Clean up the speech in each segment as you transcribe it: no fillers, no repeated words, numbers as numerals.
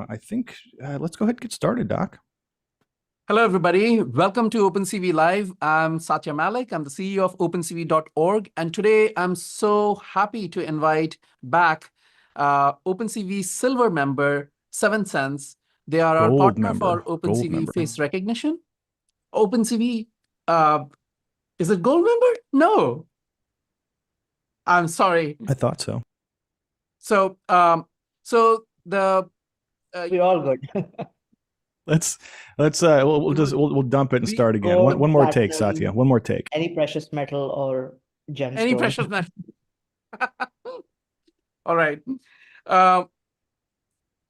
I think let's go ahead and get started, Doc. Hello, everybody. Welcome to OpenCV Live. I'm Satya Malik. I'm the CEO of OpenCV.org. And today I'm so happy to invite back OpenCV Silver member, 7sense. They are our Gold partner member. for Gold OpenCV member. face recognition. OpenCV, is it gold member? No, I'm sorry. I thought so. So, the we're all good. We'll dump it and start again. Gold, One more take, platinum, Satya. One more take. Any precious metal or gemstone. any precious metal. All right.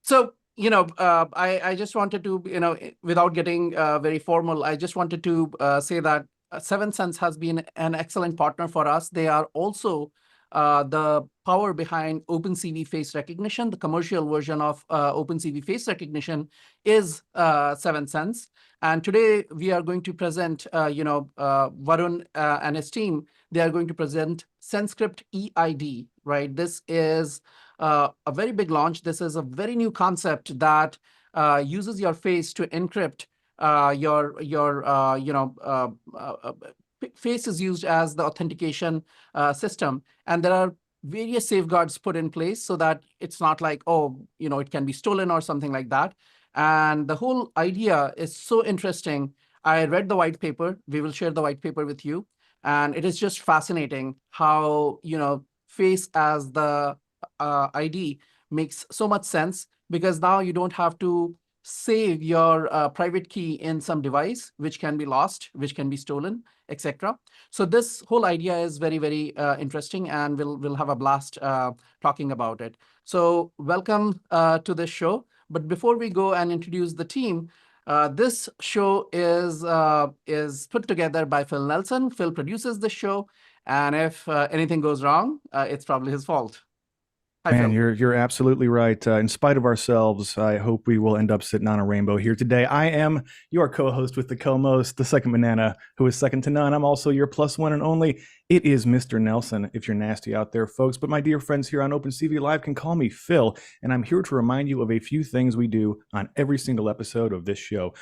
So, I just wanted to, without getting very formal, I just wanted to say that 7sense has been an excellent partner for us. They are also the power behind OpenCV face recognition. The commercial version of OpenCV face recognition is 7sense. And today we are going to present, Varun and his team, they are going to present SenseCrypt eID, right? This is a very big launch. This is a very new concept that uses your face to encrypt face is used as the authentication system. And there are various safeguards put in place so that it's not like, it can be stolen or something like that. And the whole idea is so interesting. I read the white paper. We will share the white paper with you. And it is just fascinating how, face as the ID makes so much sense, because now you don't have to save your private key in some device, which can be lost, which can be stolen, etc. So this whole idea is very, very interesting, and we'll have a blast talking about it. So welcome to this show. But before we go and introduce the team, this show is put together by Phil Nelson. Phil produces the show, and if anything goes wrong, it's probably his fault. Hi, Man, Phil. you're absolutely right. In spite of ourselves, I hope we will end up sitting on a rainbow here today. I am your co-host with the co-most, the second banana, who is second to none. I'm also your plus one and only. It is Mr. Nelson, if you're nasty out there, folks. But my dear friends here on OpenCV Live can call me Phil, and I'm here to remind you of a few things we do on every single episode of this show.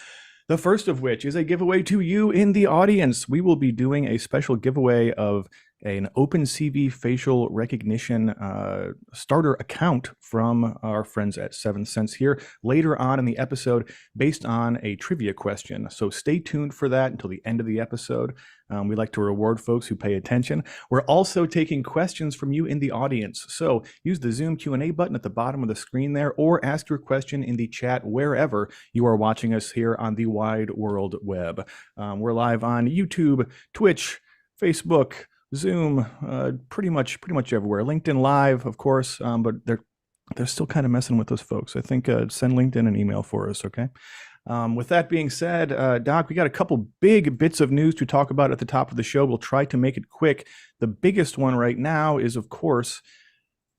The first of which is a giveaway to you in the audience. We will be doing a special giveaway of an OpenCV facial recognition starter account from our friends at 7sense here later on in the episode, based on a trivia question. So stay tuned for that until the end of the episode. We like to reward folks who pay attention. We're also taking questions from you in the audience. So use the Zoom Q&A button at the bottom of the screen there, or ask your question in the chat wherever you are watching us here on the wide world web. We're live on YouTube, Twitch, Facebook, Zoom, pretty much everywhere. LinkedIn Live, of course, but they're still kind of messing with those folks. I think send LinkedIn an email for us, okay? With that being said, Doc, we got a couple big bits of news to talk about at the top of the show. We'll try to make it quick. The biggest one right now is, of course,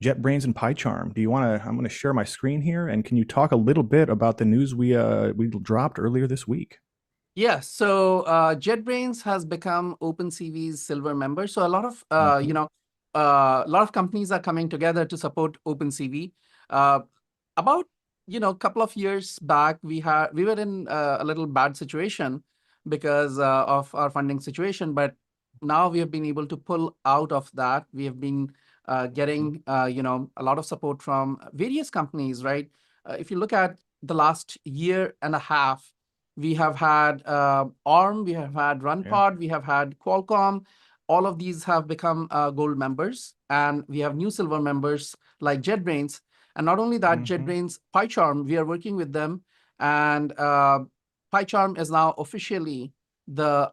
JetBrains and PyCharm. I'm going to share my screen here, and can you talk a little bit about the news we dropped earlier this week? Yeah, so JetBrains has become OpenCV's silver member. So a lot of a lot of companies are coming together to support OpenCV. About a couple of years back, we were in a little bad situation because of our funding situation, but now we have been able to pull out of that. We have been getting a lot of support from various companies, right? If you look at the last year and a half, we have had ARM, we have had RunPod, we have had Qualcomm. All of these have become gold members, and we have new silver members like JetBrains. And not only that, JetBrains, PyCharm, we are working with them, and PyCharm is now officially the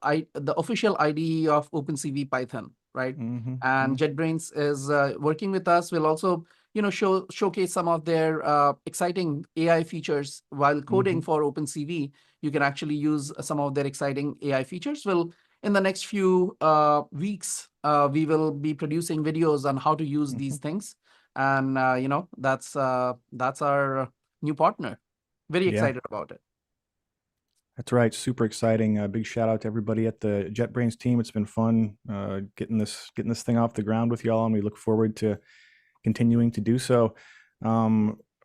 official IDE of OpenCV Python, right? And JetBrains is working with us. We'll also showcase some of their exciting AI features while coding for OpenCV. You can actually use some of their exciting AI features. In the next few weeks, we will be producing videos on how to use these things. And, that's our new partner. Very excited about it. That's right. Super exciting. Big shout out to everybody at the JetBrains team. It's been fun getting this thing off the ground with y'all, and we look forward to continuing to do so.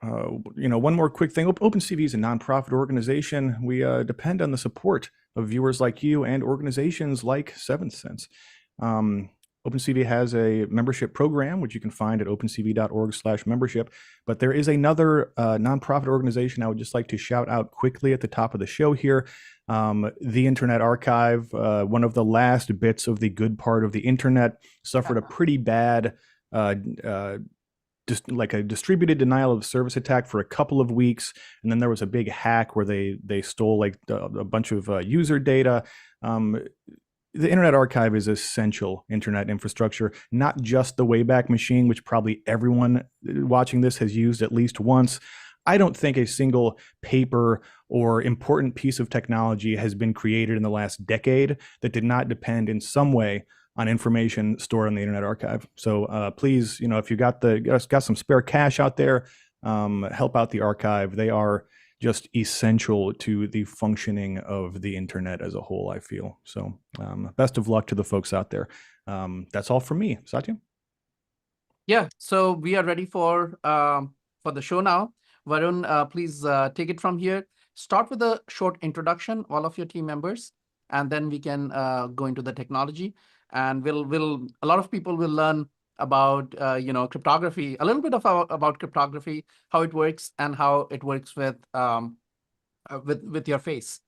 one more quick thing. OpenCV is a nonprofit organization. We depend on the support of viewers like you and organizations like Seventh Sense. OpenCV has a membership program, which you can find at opencv.org/membership. But there is another nonprofit organization I would just like to shout out quickly at the top of the show here. The Internet Archive, one of the last bits of the good part of the internet, suffered a pretty bad just like a distributed denial of service attack for a couple of weeks, and then there was a big hack where they stole like a bunch of user data. The Internet Archive is essential internet infrastructure, not just the Wayback Machine, which probably everyone watching this has used at least once. I don't think a single paper or important piece of technology has been created in the last decade that did not depend in some way on information stored on the Internet Archive. So please, if you got some spare cash out there, help out the archive. They are just essential to the functioning of the internet as a whole, I feel. So best of luck to the folks out there. That's all from me. Satya? Yeah, so we are ready for the show now. Varun, please take it from here. Start with a short introduction, all of your team members, and then we can go into the technology. And a lot of people will learn about cryptography, a little bit about cryptography, how it works, and how it works with your face.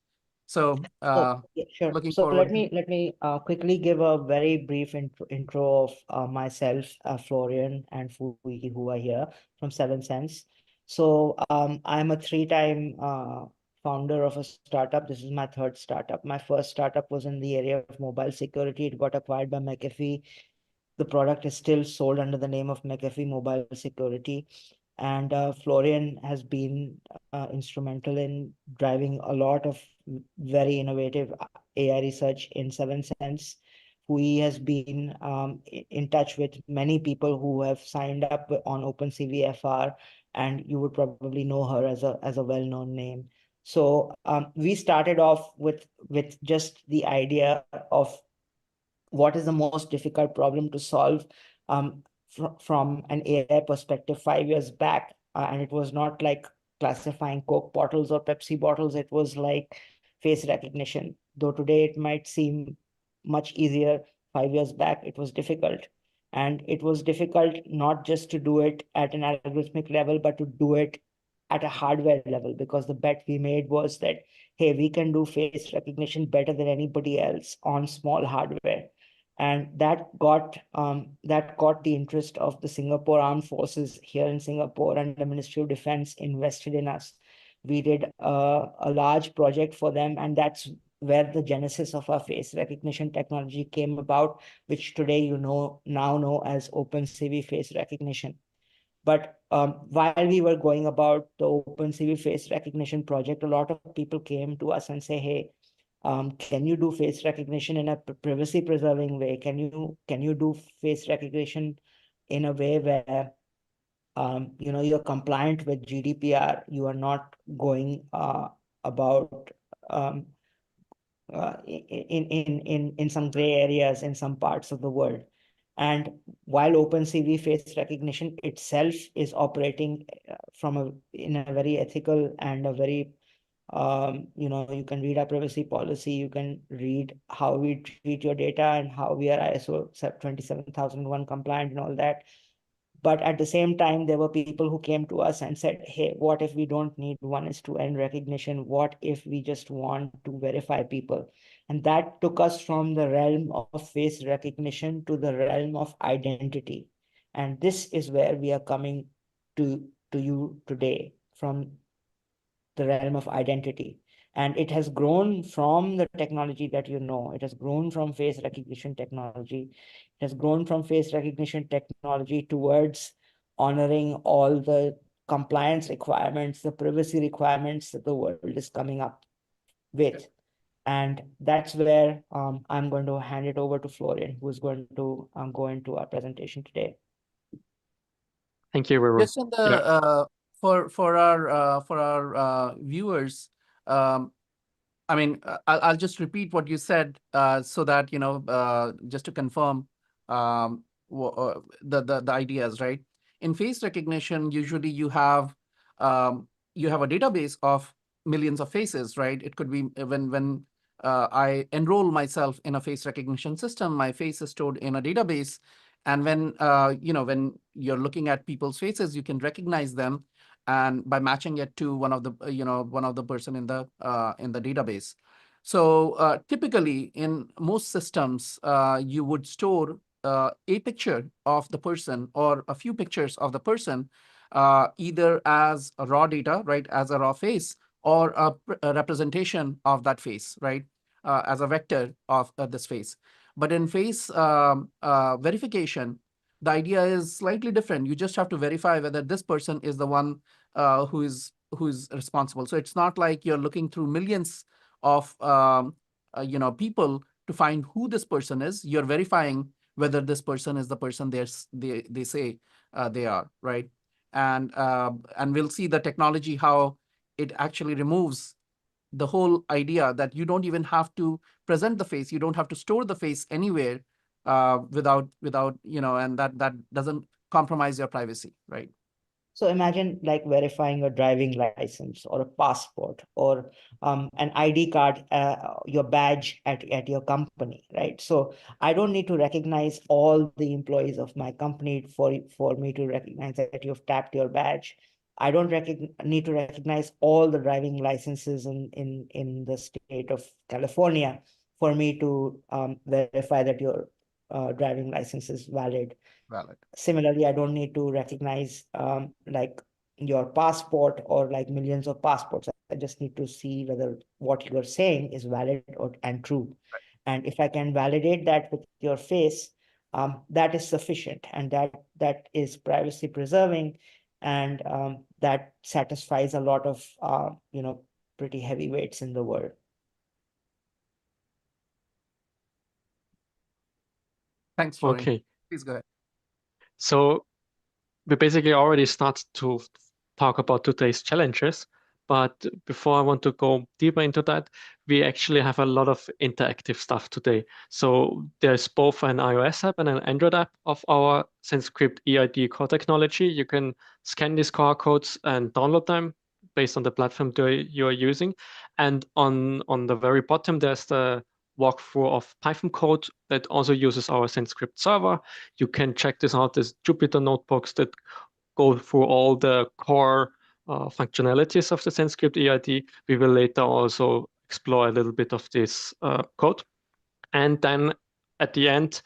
So Yeah, sure. looking So forward. let me quickly give a very brief intro of myself, Florian and Fui, who are here from Seventh Sense. So I'm a 3-time founder of a startup. This is my 3rd startup. My first startup was in the area of mobile security. It got acquired by McAfee. The product is still sold under the name of McAfee Mobile Security. And Florian has been instrumental in driving a lot of very innovative AI research in Seventh Sense. Fui has been in touch with many people who have signed up on OpenCV FR, and you would probably know her as a well-known name. So we started off with just the idea of what is the most difficult problem to solve from an AI perspective 5 years back. And it was not like classifying Coke bottles or Pepsi bottles. It was like face recognition. Though today it might seem much easier, 5 years back it was difficult. And it was difficult not just to do it at an algorithmic level, but to do it at a hardware level, because the bet we made was that, hey, we can do face recognition better than anybody else on small hardware. And that got the interest of the Singapore Armed Forces here in Singapore, and the Ministry of Defense invested in us. We did a large project for them, and that's where the genesis of our face recognition technology came about, which today now know as OpenCV face recognition. But while we were going about the OpenCV face recognition project, a lot of people came to us and say, hey, can you do face recognition in a privacy preserving way? Can you do face recognition in a way where you're compliant with GDPR? You are not going about in some gray areas in some parts of the world. And while OpenCV face recognition itself is operating in a very ethical and a very you can read our privacy policy, you can read how we treat your data and how we are ISO 27001 compliant and all that. But at the same time, there were people who came to us and said, hey, what if we don't need 1:1 recognition? What if we just want to verify people? And that took us from the realm of face recognition to the realm of identity. And this is where we are coming to you today, from the realm of identity. And it has grown from the technology that you know. It has grown from face recognition technology. It has grown from face recognition technology towards honoring all the compliance requirements, the privacy requirements that the world is coming up with. And that's where I'm going to hand it over to Florian, who's going to go into our presentation today. Thank you, Varun. Just on the for our viewers, I mean, I'll just repeat what you said so that just to confirm the ideas, right? In face recognition, usually you have you have a database of millions of faces, right? It could be when I enroll myself in a face recognition system, my face is stored in a database. And when when you're looking at people's faces, you can recognize them, and by matching it to one of the person in the database. So typically, in most systems, you would store a picture of the person or a few pictures of the person, either as a raw data, right, as a raw face, or a representation of that face, right, as a vector of this face. But in face verification, the idea is slightly different. You just have to verify whether this person is the one who is responsible. So it's not like you're looking through millions of people to find who this person is. You're verifying whether this person is the person they say they are, right? And we'll see the technology, how it actually removes the whole idea that you don't even have to present the face, you don't have to store the face anywhere without and that doesn't compromise your privacy, right? So imagine like verifying a driving license or a passport or an ID card, your badge at your company, right? So I don't need to recognize all the employees of my company for me to recognize that you've tapped your badge. I don't need to recognize all the driving licenses in the state of California for me to verify that your driving license is valid. Valid. Similarly, I don't need to recognize like your passport or like millions of passports. I just need to see whether what you're saying is valid and true. Right. And if I can validate that with your face, that is sufficient, and that is privacy preserving, and that satisfies a lot of pretty heavyweights in the world. Thanks, Florian. Okay, Please go ahead. so we basically already started to talk about today's challenges, but before I want to go deeper into that, we actually have a lot of interactive stuff today. So there's both an iOS app and an Android app of our SenseCrypt eID core technology. You can scan these QR codes and download them based on the platform you're using. And on the very bottom, there's the walkthrough of Python code that also uses our SenseCrypt server. You can check this out as Jupyter notebooks that go through all the core functionalities of the SenseCrypt eID. We will later also explore a little bit of this code. And then at the end,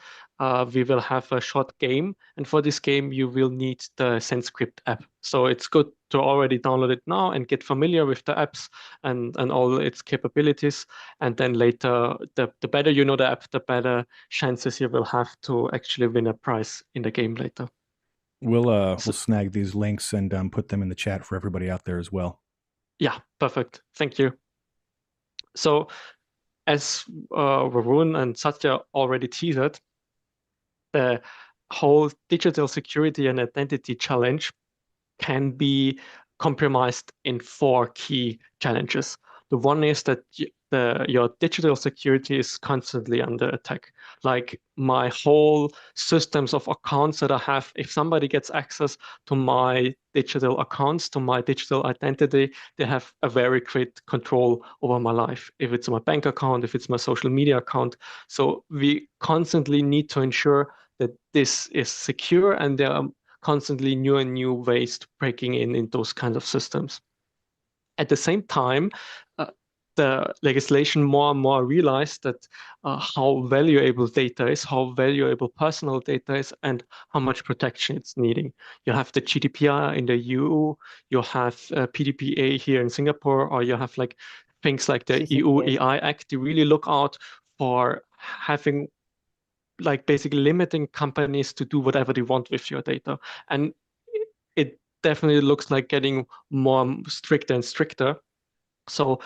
we will have a short game. And for this game, you will need the SenseCrypt app. So it's good to already download it now and get familiar with the apps and all its capabilities. And then later, the better you know the app, the better chances you will have to actually win a prize in the game later. We'll snag these links and put them in the chat for everybody out there as well. Yeah, perfect. Thank you. So as Varun and Satya already teased, the whole digital security and identity challenge can be compromised in 4 key challenges. The one is that your digital security is constantly under attack. Like my whole systems of accounts that I have, if somebody gets access to my digital accounts, to my digital identity, they have a very great control over my life. If it's my bank account, if it's my social media account. So we constantly need to ensure that this is secure, and there are constantly new and new ways to breaking in those kinds of systems. At the same time, the legislation more and more realized that how valuable data is, how valuable personal data is, and how much protection it's needing. You have the GDPR in the EU, you have PDPA here in Singapore, or you have like things like the EU AI Act. You really look out for having like basically limiting companies to do whatever they want with your data. And it definitely looks like getting more stricter and stricter. So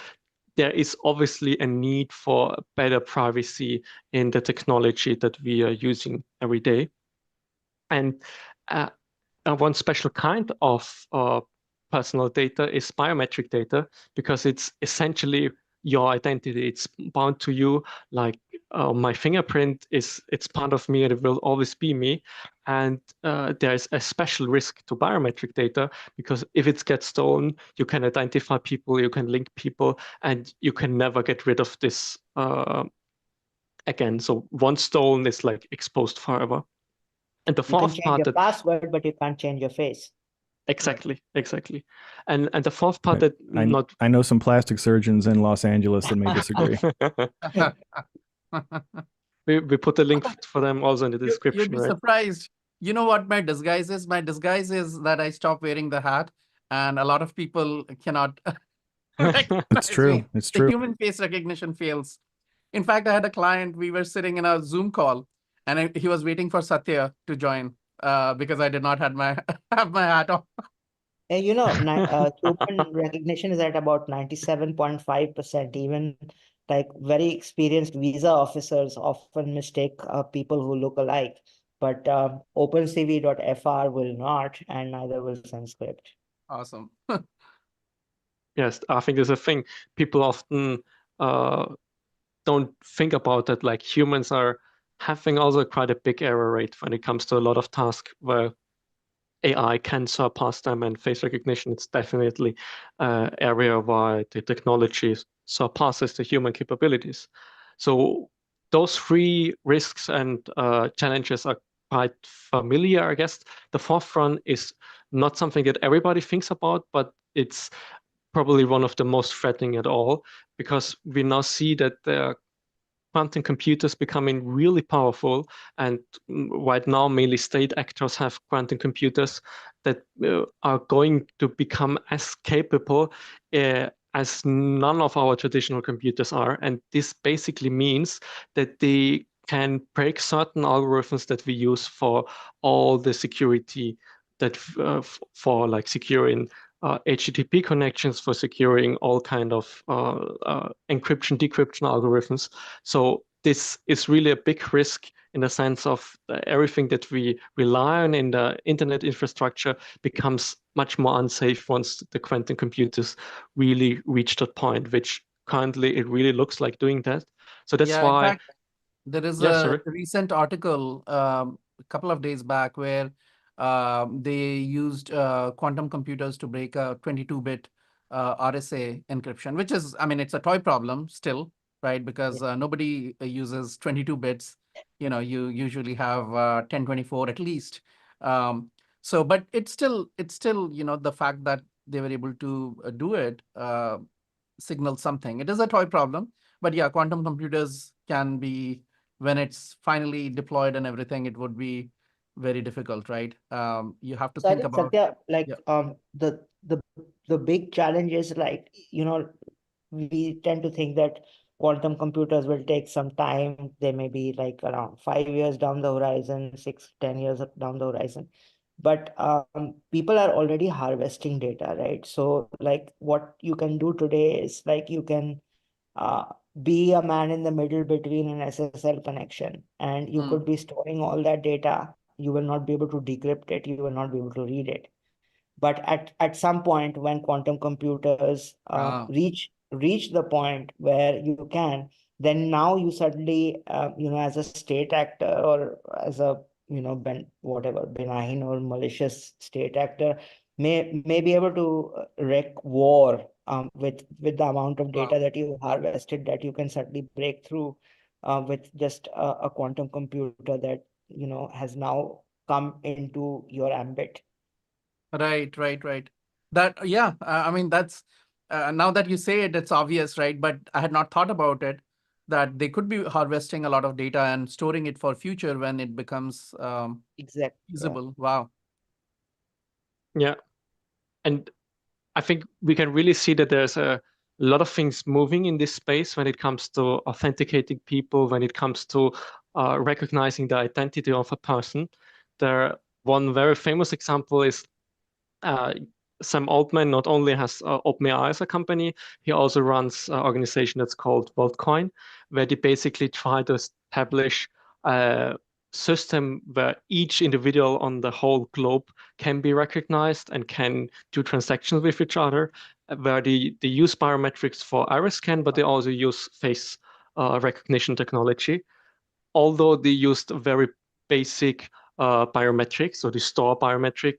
there is obviously a need for better privacy in the technology that we are using every day. And one special kind of personal data is biometric data, because it's essentially your identity. It's bound to you like my fingerprint it's part of me and it will always be me. And there's a special risk to biometric data, because if it gets stolen, you can identify people, you can link people, and you can never get rid of this again. So once stolen, it's like exposed forever. And the You can fourth change part your that password, but you can't change your face. exactly. And the fourth part that I know some plastic surgeons in Los Angeles that may disagree. we put a link for them also in the You'd description, be right? surprised. You know what my disguise is? My disguise is that I stop wearing the hat, and a lot of people cannot It's recognize true. me. It's The true. human face recognition fails. In fact, I had a client, we were sitting in a Zoom call, and he was waiting for Satya to join because I did not have my have my hat on. And human recognition is at about 97.5%. Even like very experienced visa officers often mistake people who look alike. But OpenCV.fr will not, and neither will SenseCrypt. Awesome. Yes, I think there's a thing people often don't think about, that like humans are having also quite a big error rate when it comes to a lot of tasks where AI can surpass them, and face recognition it's definitely an area where the technology surpasses the human capabilities. So those three risks and challenges are quite familiar, I guess. The fourth one is not something that everybody thinks about, but it's probably one of the most threatening at all, because we now see that there are quantum computers becoming really powerful, and right now mainly state actors have quantum computers that are going to become as capable as none of our traditional computers are. And this basically means that they can break certain algorithms that we use for all the security that for like securing HTTP connections, for securing all kind of encryption, decryption algorithms. So this is really a big risk in the sense of everything that we rely on in the internet infrastructure becomes much more unsafe once the quantum computers really reach that point, which currently it really looks like doing that. So that's Yeah, in why, fact, there is yeah, a sorry. recent article a couple of days back where they used quantum computers to break a 22-bit RSA encryption, which is, I mean, it's a toy problem still, right? Because nobody uses 22 bits. You know, you usually have 1024 at least. So, but it's still, you know, the fact that they were able to do it signals something. It is a toy problem, but yeah, quantum computers can be, when it's finally deployed and everything, it would be very difficult, right? You have to So I think think about, Satya, like yeah. the big challenge is like, we tend to think that quantum computers will take some time. They may be like around 5 years down the horizon, 6, 10 years down the horizon. But people are already harvesting data, right? So like what you can do today is like you can uh, be a man in the middle between an SSL connection, and you could be storing all that data. You will not be able to decrypt it. You will not be able to read it. But at some point, when quantum computers reach the point where you can, then now you suddenly as a state actor, or as a whatever benign or malicious state actor, may be able to wreak war with the amount of data that you harvested, that you can certainly break through with just a quantum computer that has now come into your ambit. Right. That, yeah, I mean, that's, now that you say it, it's obvious, right? But I had not thought about it, that they could be harvesting a lot of data and storing it for future when it becomes Exactly. feasible. Wow. Yeah. And I think we can really see that there's a lot of things moving in this space when it comes to authenticating people, when it comes to recognizing the identity of a person. One very famous example is Sam Altman not only has OpenAI as a company, he also runs an organization that's called WorldCoin, where they basically try to establish a system where each individual on the whole globe can be recognized and can do transactions with each other, where they use biometrics for iris scan, but they also use face recognition technology, although they used very basic biometrics, so they store biometric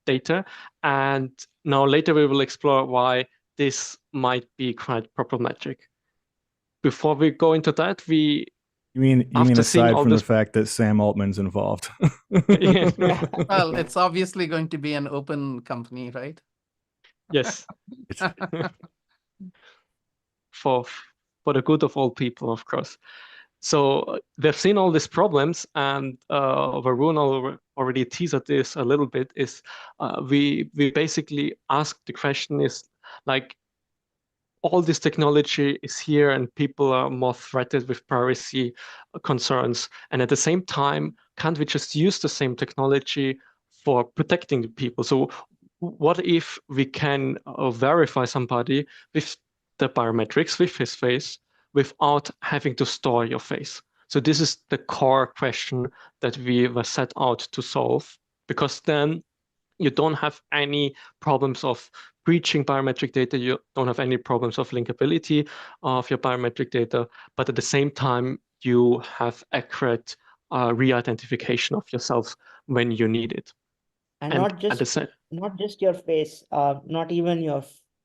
data. And now later we will explore why this might be quite problematic. Before we go into that, You mean after seeing aside all from the this, fact that Sam Altman's involved? Yeah. Well, it's obviously going to be an open company, right? yes, for the good of all people, of course. So they've seen all these problems, and Varun already teased this a little bit. Is we basically ask the question is like, all this technology is here and people are more threatened with privacy concerns. And at the same time, can't we just use the same technology for protecting the people? So what if we can verify somebody with the biometrics, with his face, without having to store your face? So this is the core question that we were set out to solve, because then you don't have any problems of breaching biometric data. You don't have any problems of linkability of your biometric data, but at the same time, you have accurate re-identification of yourself when you need it. And And not at just the same, not just your face, not even your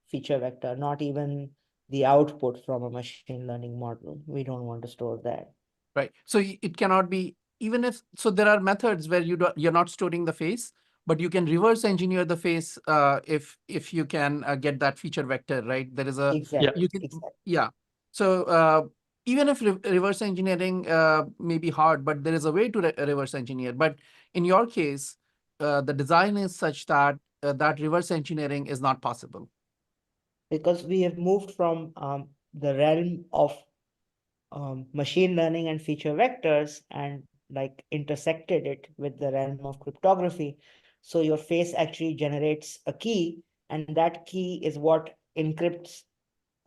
feature vector, not even the output from a machine learning model. We don't want to store that. Right. So it cannot be, even if, so there are methods where you're not storing the face, but you can reverse engineer the face if you can get that feature vector, right? There is a, Exactly. you can, Exactly. yeah. So even if reverse engineering may be hard, but there is a way to reverse engineer. But in your case, the design is such that that reverse engineering is not possible. Because we have moved from the realm of machine learning and feature vectors and like intersected it with the realm of cryptography. So your face actually generates a key, and that key is what encrypts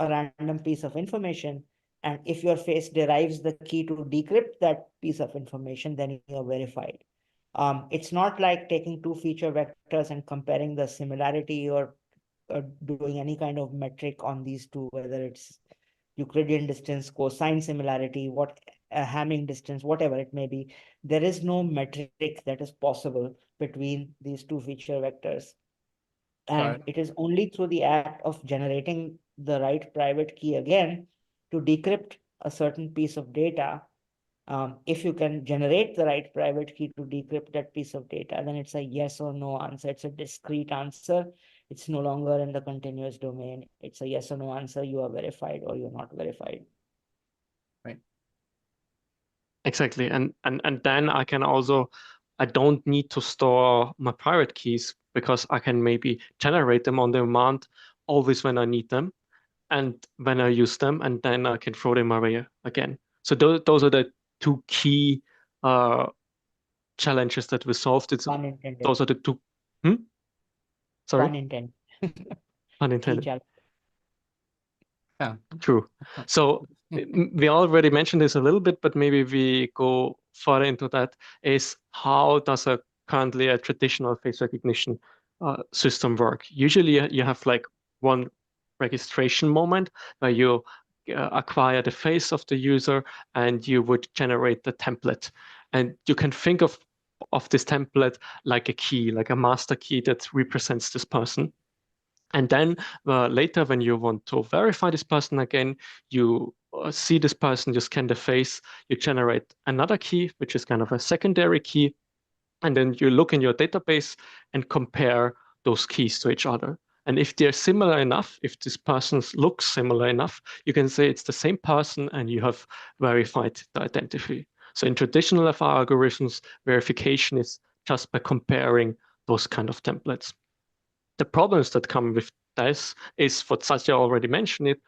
a random piece of information. And if your face derives the key to decrypt that piece of information, then you're verified. It's not like taking two feature vectors and comparing the similarity or doing any kind of metric on these two, whether it's Euclidean distance, cosine similarity, what Hamming distance, whatever it may be. There is no metric that is possible between these two feature vectors. And it is only through the act of generating the right private key again to decrypt a certain piece of data. If you can generate the right private key to decrypt that piece of data, then it's a yes or no answer. It's a discrete answer. It's no longer in the continuous domain. It's a yes or no answer. You are verified or you're not verified. Right. exactly. And then I don't need to store my private keys, because I can maybe generate them on demand always when I need them and when I use them, and then I can throw them away again. So those are the two key challenges that we solved. Pun intended. Those are the two. Sorry? Pun intended. Pun Key intended. challenge. Yeah. True. So we already mentioned this a little bit, but maybe we go further into that. Is how does currently a traditional face recognition system work? Usually you have like one registration moment where you acquire the face of the user and you would generate the template. And you can think of this template like a key, like a master key that represents this person. And then later, when you want to verify this person again, you see this person, you scan the face, you generate another key, which is kind of a secondary key. And then you look in your database and compare those keys to each other. And if they're similar enough, if this person looks similar enough, you can say it's the same person and you have verified the identity. So in traditional FR algorithms, verification is just by comparing those kind of templates. The problems that come with this is what Satya already mentioned it.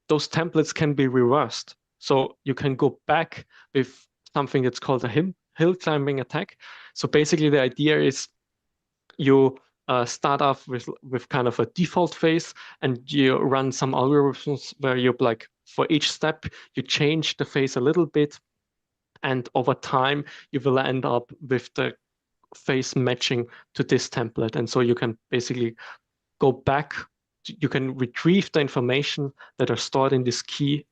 Those templates can be reversed. So you can go back with something that's called a hill climbing attack. So basically the idea is you start off with kind of a default face and you run some algorithms where you like for each step, you change the face a little bit. And over time, you will end up with the face matching to this template. And so you can basically go back, you can retrieve the information that are stored in this key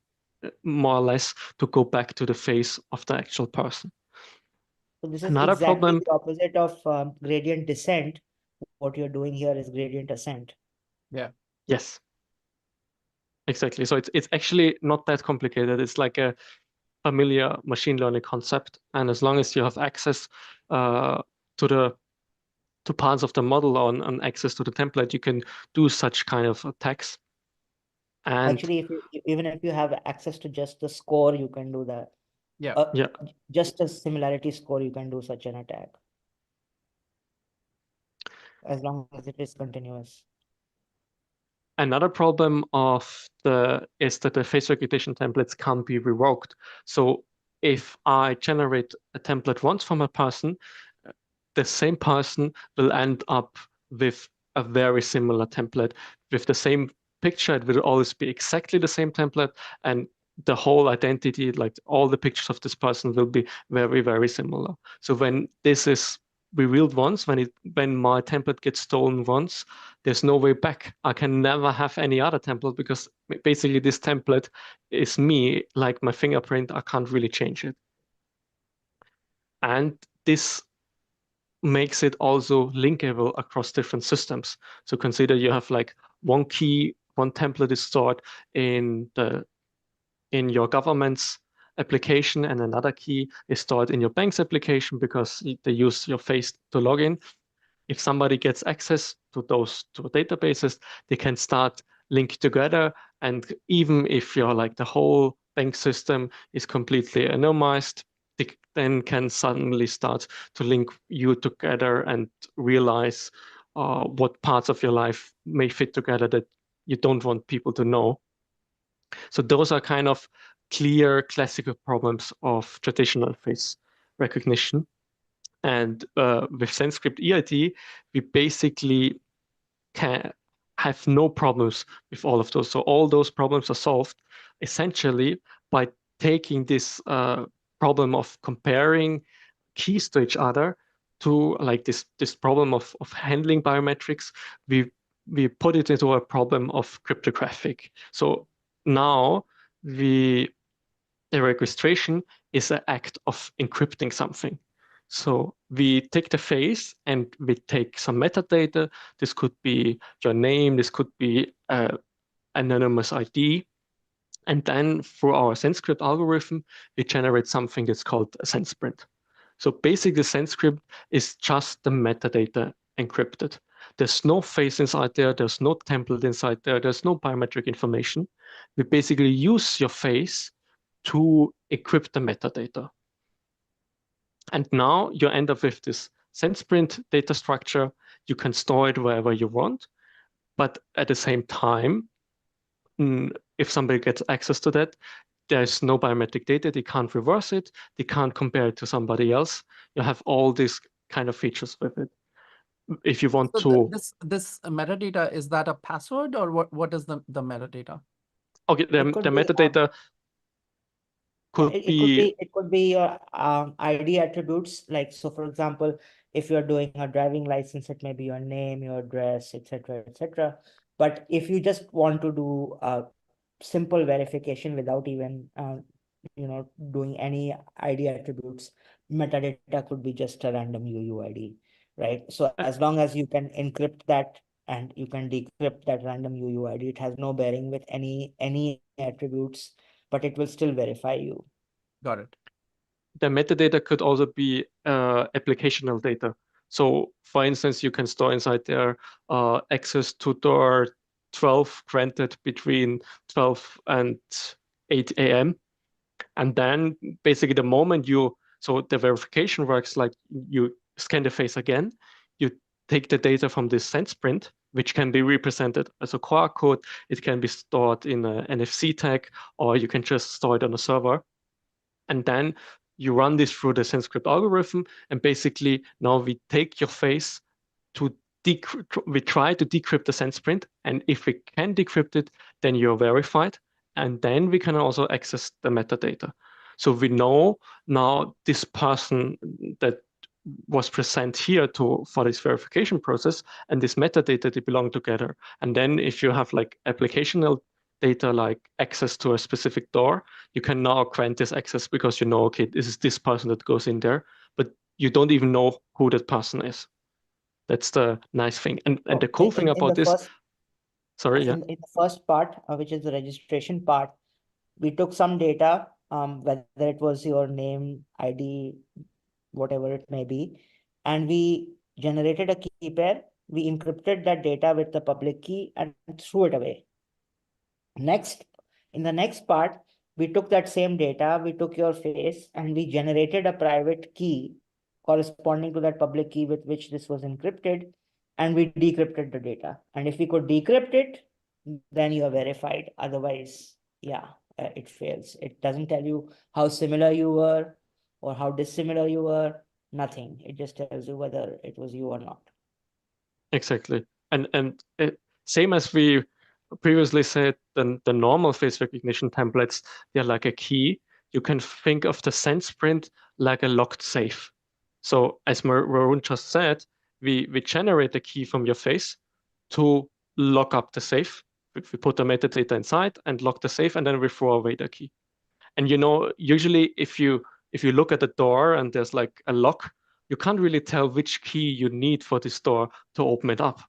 more or less to go back to the face of the actual person. So this is Another exactly problem, the opposite of gradient descent. What you're doing here is gradient ascent. yes, exactly. So it's actually not that complicated. It's like a familiar machine learning concept, and as long as you have access to parts of the model on access to the template, you can do such kind of attacks. And Actually, even if you have access to just the score, you can do that. Yeah. yeah, Just a similarity score, you can do such an attack. As long as it is continuous. another problem is that the face recognition templates can't be revoked. So if I generate a template once from a person, the same person will end up with a very similar template with the same picture. It will always be exactly the same template, and the whole identity, like all the pictures of this person, will be very, very similar. So when this is revealed once, when my template gets stolen once, there's no way back. I can never have any other template because basically this template is me, like my fingerprint. I can't really change it. And this makes it also linkable across different systems. So consider you have like one key, one template is stored in your government's application, and another key is stored in your bank's application because they use your face to log in. If somebody gets access to those two databases, they can start link together. And even if you're like the whole bank system is completely anonymized, they then can suddenly start to link you together and realize what parts of your life may fit together that you don't want people to know. So those are kind of clear classical problems of traditional face recognition. And with SenseCrypt eID, we basically can have no problems with all of those. So all those problems are solved essentially by taking this problem of comparing keys to each other to like this problem of handling biometrics. We put it into a problem of cryptographic. So now the registration is an act of encrypting something. So we take the face and we take some metadata. This could be your name, this could be anonymous ID. And then through our SenseCrypt algorithm, we generate something that's called a SensePrint. So basically, SenseCrypt is just the metadata encrypted. There's no face inside there, there's no template inside there, there's no biometric information. We basically use your face to encrypt the metadata. And now you end up with this SensePrint data structure. You can store it wherever you want, but at the same time, if somebody gets access to that, there's no biometric data. They can't reverse it. They can't compare it to somebody else. You have all these kind of features with it. If you want So to, this metadata, is that a password, or what is the metadata? okay, the It could be, metadata could be, it could be your ID attributes. Like, so for example, if you're doing a driving license, it may be your name, your address, etc., etc. But if you just want to do a simple verification without even doing any ID attributes, metadata could be just a random UUID, right? So as long as you can encrypt that and you can decrypt that random UUID, it has no bearing with any attributes, but it will still verify you. Got it. the metadata could also be applicational data. So for instance, you can store inside there access to door 12 granted between 12 and 8 a.m. And then basically the moment so the verification works like you scan the face again, you take the data from this SensePrint, which can be represented as a QR code. It can be stored in an NFC tag, or you can just store it on a server. And then you run this through the SenseCrypt algorithm. And basically now we take your face to we try to decrypt the SensePrint. And if we can decrypt it, then you're verified. And then we can also access the metadata. So we know now this person that was present here for this verification process and this metadata, they belong together. And then if you have like applicational data like access to a specific door, you can now grant this access because you know, okay, this is this person that goes in there, but you don't even know who that person is. That's the nice thing. And the cool thing about this, sorry, yeah. In the first part, which is the registration part, we took some data, whether it was your name, ID, whatever it may be, and we generated a key pair. We encrypted that data with the public key and threw it away. Next, in the next part, we took that same data, we took your face, and we generated a private key corresponding to that public key with which this was encrypted, and we decrypted the data. And if we could decrypt it, then you are verified. Otherwise, yeah, it fails. It doesn't tell you how similar you were or how dissimilar you were. Nothing. It just tells you whether it was you or not. Exactly. And same as we previously said, the normal face recognition templates, they're like a key. You can think of the SenseCrypt like a locked safe. So as Varun just said, we generate a key from your face to lock up the safe. We put the metadata inside and lock the safe, and then we throw away the key. And you know, usually if you look at the door and there's like a lock, you can't really tell which key you need for this door to open it up.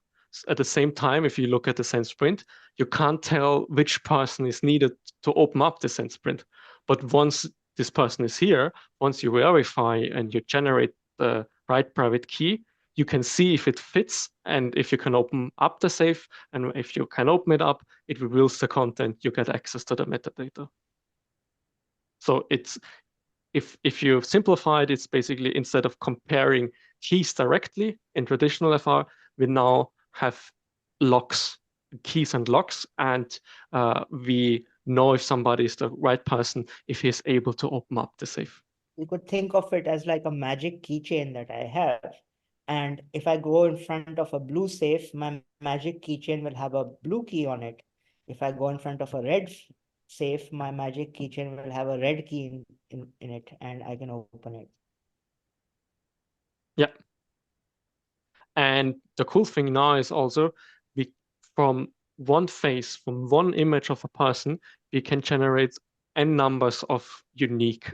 At the same time, if you look at the SenseCrypt, you can't tell which person is needed to open up the SenseCrypt. But once this person is here, once you verify and you generate the right private key, you can see if it fits and if you can open up the safe. And if you can open it up, it reveals the content, you get access to the metadata. So it's if you simplify it, it's basically instead of comparing keys directly in traditional FR, we now have locks, keys and locks, and we know if somebody is the right person if he is able to open up the safe. You could think of it as like a magic keychain that I have. And if I go in front of a blue safe, my magic keychain will have a blue key on it. If I go in front of a red safe, my magic keychain will have a red key in it, and I can open it. Yeah. And the cool thing now is also from one face, from one image of a person, we can generate n numbers of unique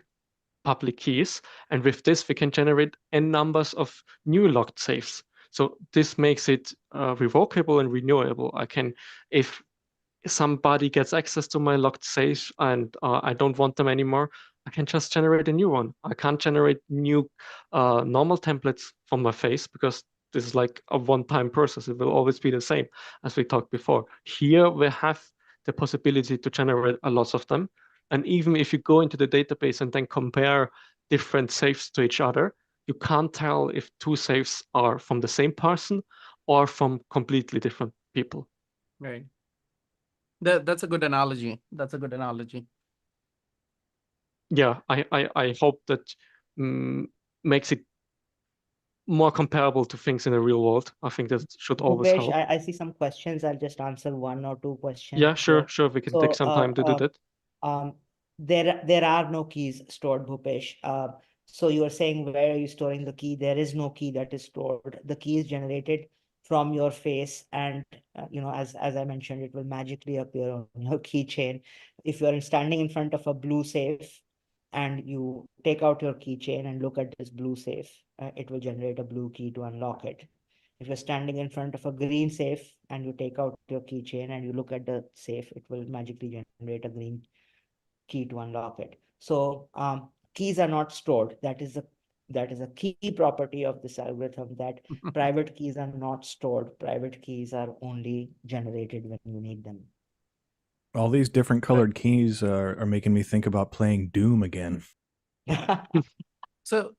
public keys. And with this, we can generate n numbers of new locked safes. So this makes it revocable and renewable. If somebody gets access to my locked safe and I don't want them anymore, I can just generate a new one. I can't generate new normal templates from my face because this is like a one-time process. It will always be the same as we talked before. Here we have the possibility to generate a lot of them. And even if you go into the database and then compare different safes to each other, you can't tell if two safes are from the same person or from completely different people. Right. That's a good analogy. That's a good analogy. Yeah, I hope that makes it more comparable to things in the real world. I think that should always Bhupesh, help. I see some questions. I'll just answer one or two questions. Yeah, sure. We can take some time to do that. There are no keys stored, Bhupesh. So you are saying, where are you storing the key? There is no key that is stored. The key is generated from your face, and as I mentioned, it will magically appear on your keychain. If you are standing in front of a blue safe and you take out your keychain and look at this blue safe, it will generate a blue key to unlock it. If you're standing in front of a green safe and you take out your keychain and you look at the safe, it will magically generate a green key to unlock it. So keys are not stored. That is a key property of this algorithm, that private keys are not stored. Private keys are only generated when you need them. All these different colored keys are making me think about playing Doom again. So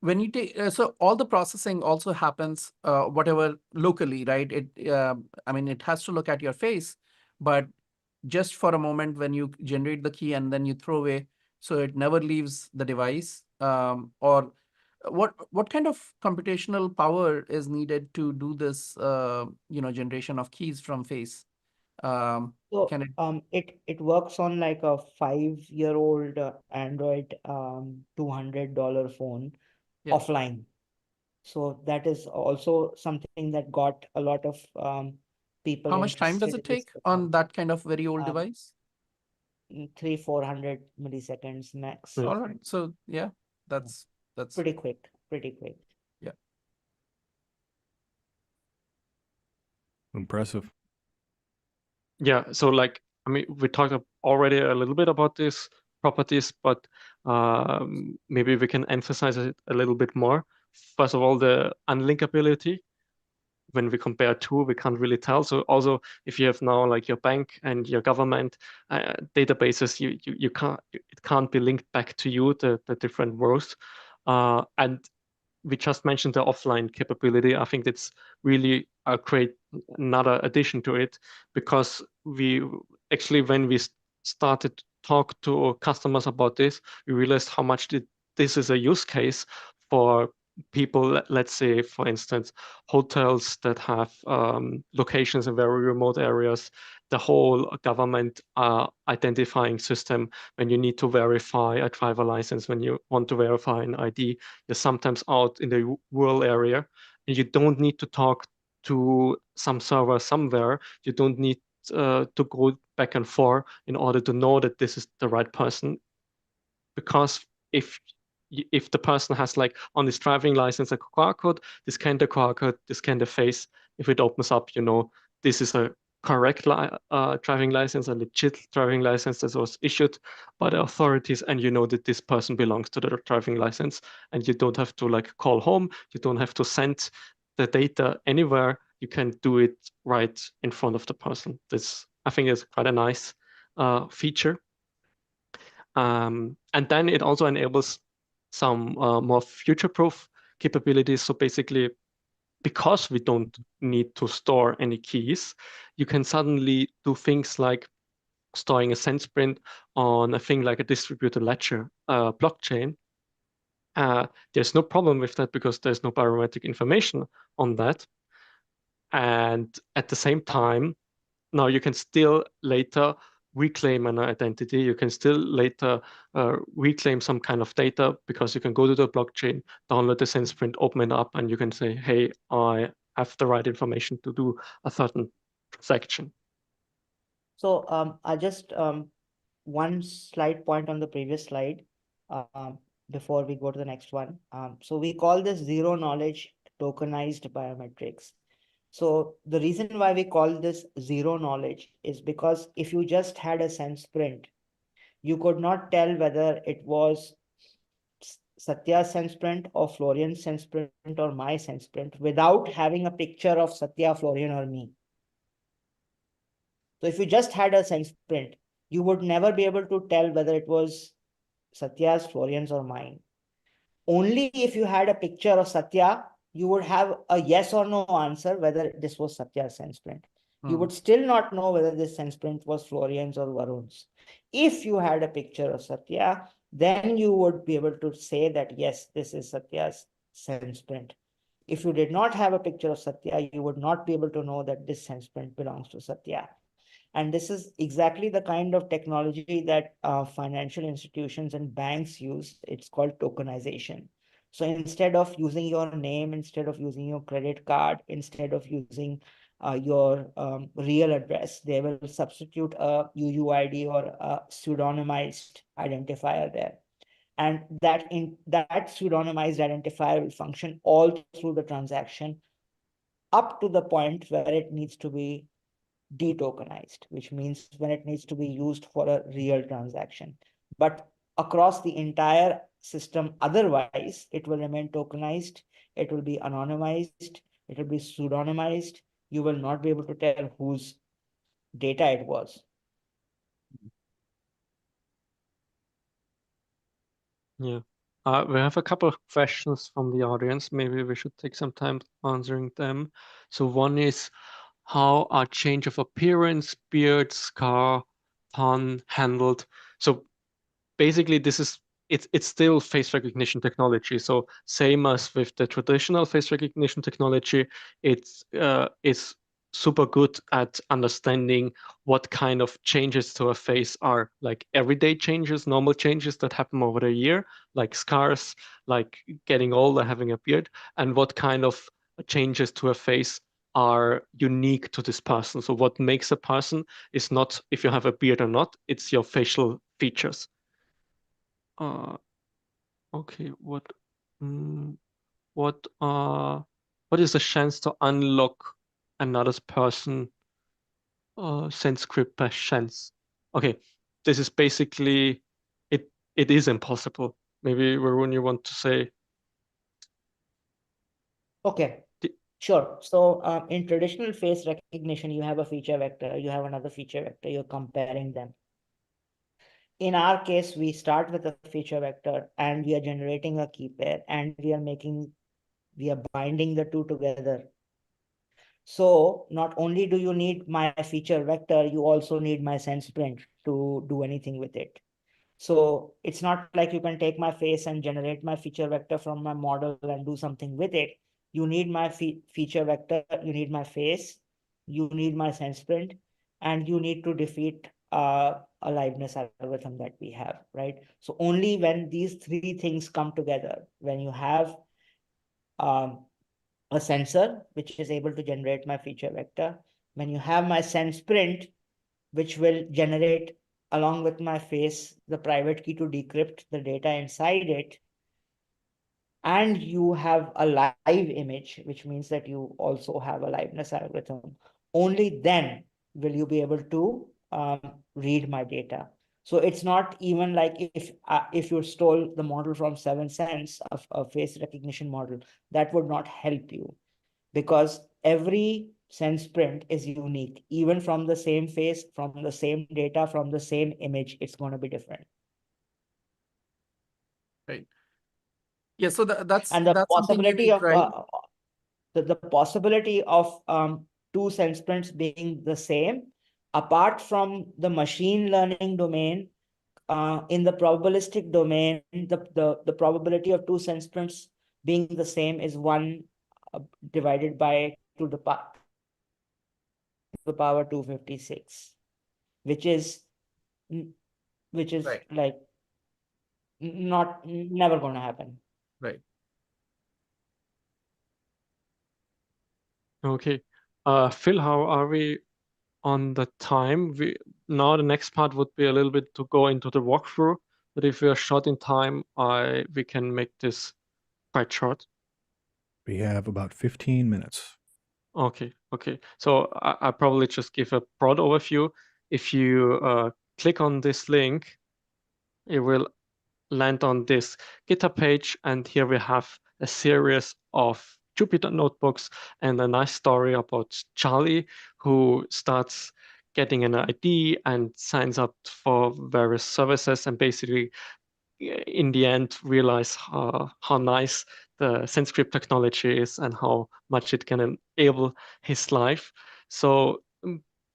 when you take so all the processing also happens whatever locally, right? It has to look at your face, but just for a moment when you generate the key and then you throw away, so it never leaves the device. Or what kind of computational power is needed to do this generation of keys from face? So Can it works on like a 5-year-old Android $200 phone offline. So that is also something that got a lot of people How much time does interested it in this take on that kind of very old Um, device? 300-400 milliseconds max. Yeah. All right. So yeah, that's Pretty quick, pretty quick. Impressive. Yeah, so like, I mean, we talked already a little bit about these properties, but maybe we can emphasize it a little bit more. First of all, the unlinkability. When we compare two, we can't really tell. So also, if you have now like your bank and your government databases, you can't, it can't be linked back to you, the different rows. And we just mentioned the offline capability. I think that's really a great another addition to it, because we actually, when we started to talk to customers about this, we realized how much this is a use case for people. Let's say, for instance, hotels that have locations in very remote areas, the whole government identifying system, when you need to verify a driver license, when you want to verify an ID, you're sometimes out in the rural area and you don't need to talk to some server somewhere. You don't need to go back and forth in order to know that this is the right person. Because if the person has like on his driving license a QR code, they scan the QR code, they scan the face. If it opens up, you know, this is a correct driving license, a legit driving license that was issued by the authorities, and you know that this person belongs to the driving license, and you don't have to like call home, you don't have to send the data anywhere, you can do it right in front of the person. This, I think, is quite a nice feature. And then it also enables some more future-proof capabilities. So basically, because we don't need to store any keys, you can suddenly do things like storing a SenseCrypt on a thing like a distributed ledger blockchain. There's no problem with that because there's no biometric information on that. And at the same time, now you can still later reclaim an identity. You can still later reclaim some kind of data, because you can go to the blockchain, download the SenseCrypt, open it up, and you can say, hey, I have the right information to do a certain transaction. So I just one slight point on the previous slide before we go to the next one. So we call this zero knowledge tokenized biometrics. So the reason why we call this zero knowledge is because if you just had a SenseCrypt, you could not tell whether it was Satya's SenseCrypt or Florian's SenseCrypt or my SenseCrypt without having a picture of Satya, Florian, or me. So if you just had a SenseCrypt, you would never be able to tell whether it was Satya's, Florian's, or mine. Only if you had a picture of Satya, you would have a yes or no answer whether this was Satya's SenseCrypt. You would still not know whether this SenseCrypt was Florian's or Varun's. If you had a picture of Satya, then you would be able to say that, yes, this is Satya's SenseCrypt. If you did not have a picture of Satya, you would not be able to know that this SenseCrypt belongs to Satya. And this is exactly the kind of technology that financial institutions and banks use. It's called tokenization. So instead of using your name, instead of using your credit card, instead of using your real address, they will substitute a UUID or a pseudonymized identifier there. And that pseudonymized identifier will function all through the transaction up to the point where it needs to be de-tokenized, which means when it needs to be used for a real transaction. But across the entire system, otherwise, it will remain tokenized, it will be anonymized, it will be pseudonymized. You will not be able to tell whose data it was. Yeah. We have a couple of questions from the audience. Maybe we should take some time answering them. So one is, how are change of appearance, beard, scar, pun handled? So basically, it's still face recognition technology. So same as with the traditional face recognition technology, it's super good at understanding what kind of changes to a face are like everyday changes, normal changes that happen over the year, like scars, like getting older, having a beard, and what kind of changes to a face are unique to this person. So what makes a person is not if you have a beard or not, it's your facial features. Okay, what is the chance to unlock another person SenseCrypt by chance? Okay, this is basically it is impossible. Maybe Varun, you want to say? Okay, sure. So in traditional face recognition, you have a feature vector, you have another feature vector, you're comparing them. In our case, we start with a feature vector and we are generating a key pair and we are binding the two together. So not only do you need my feature vector, you also need my SensePrint to do anything with it. So it's not like you can take my face and generate my feature vector from my model and do something with it. You need my feature vector, you need my face, you need my SensePrint, and you need to defeat a liveness algorithm that we have, right? So only when these three things come together, when you have a sensor which is able to generate my feature vector, when you have my SensePrint, which will generate along with my face the private key to decrypt the data inside it, and you have a live image, which means that you also have a liveness algorithm, only then will you be able to read my data. So it's not even like if you stole the model from 7sense, a face recognition model, that would not help you, because every SensePrint is unique. Even from the same face, from the same data, from the same image, it's going to be different. Right. Yeah, so that's and the that's something possibility unique, of right? the possibility of two SensePrints being the same, apart from the machine learning domain, in the probabilistic domain, the probability of two SensePrints being the same is 1 divided by 2 to the power 256, which is Right. like never going to happen. Right. Okay. Phil, how are we on the time? Now the next part would be a little bit to go into the walkthrough, but if we are short in time, we can make this quite short. We have about 15 minutes. Okay. So I probably just give a broad overview. If you click on this link, it will land on this GitHub page, and here we have a series of Jupyter notebooks and a nice story about Charlie, who starts getting an ID and signs up for various services, and basically in the end realize how nice the SenseCrypt technology is and how much it can enable his life. So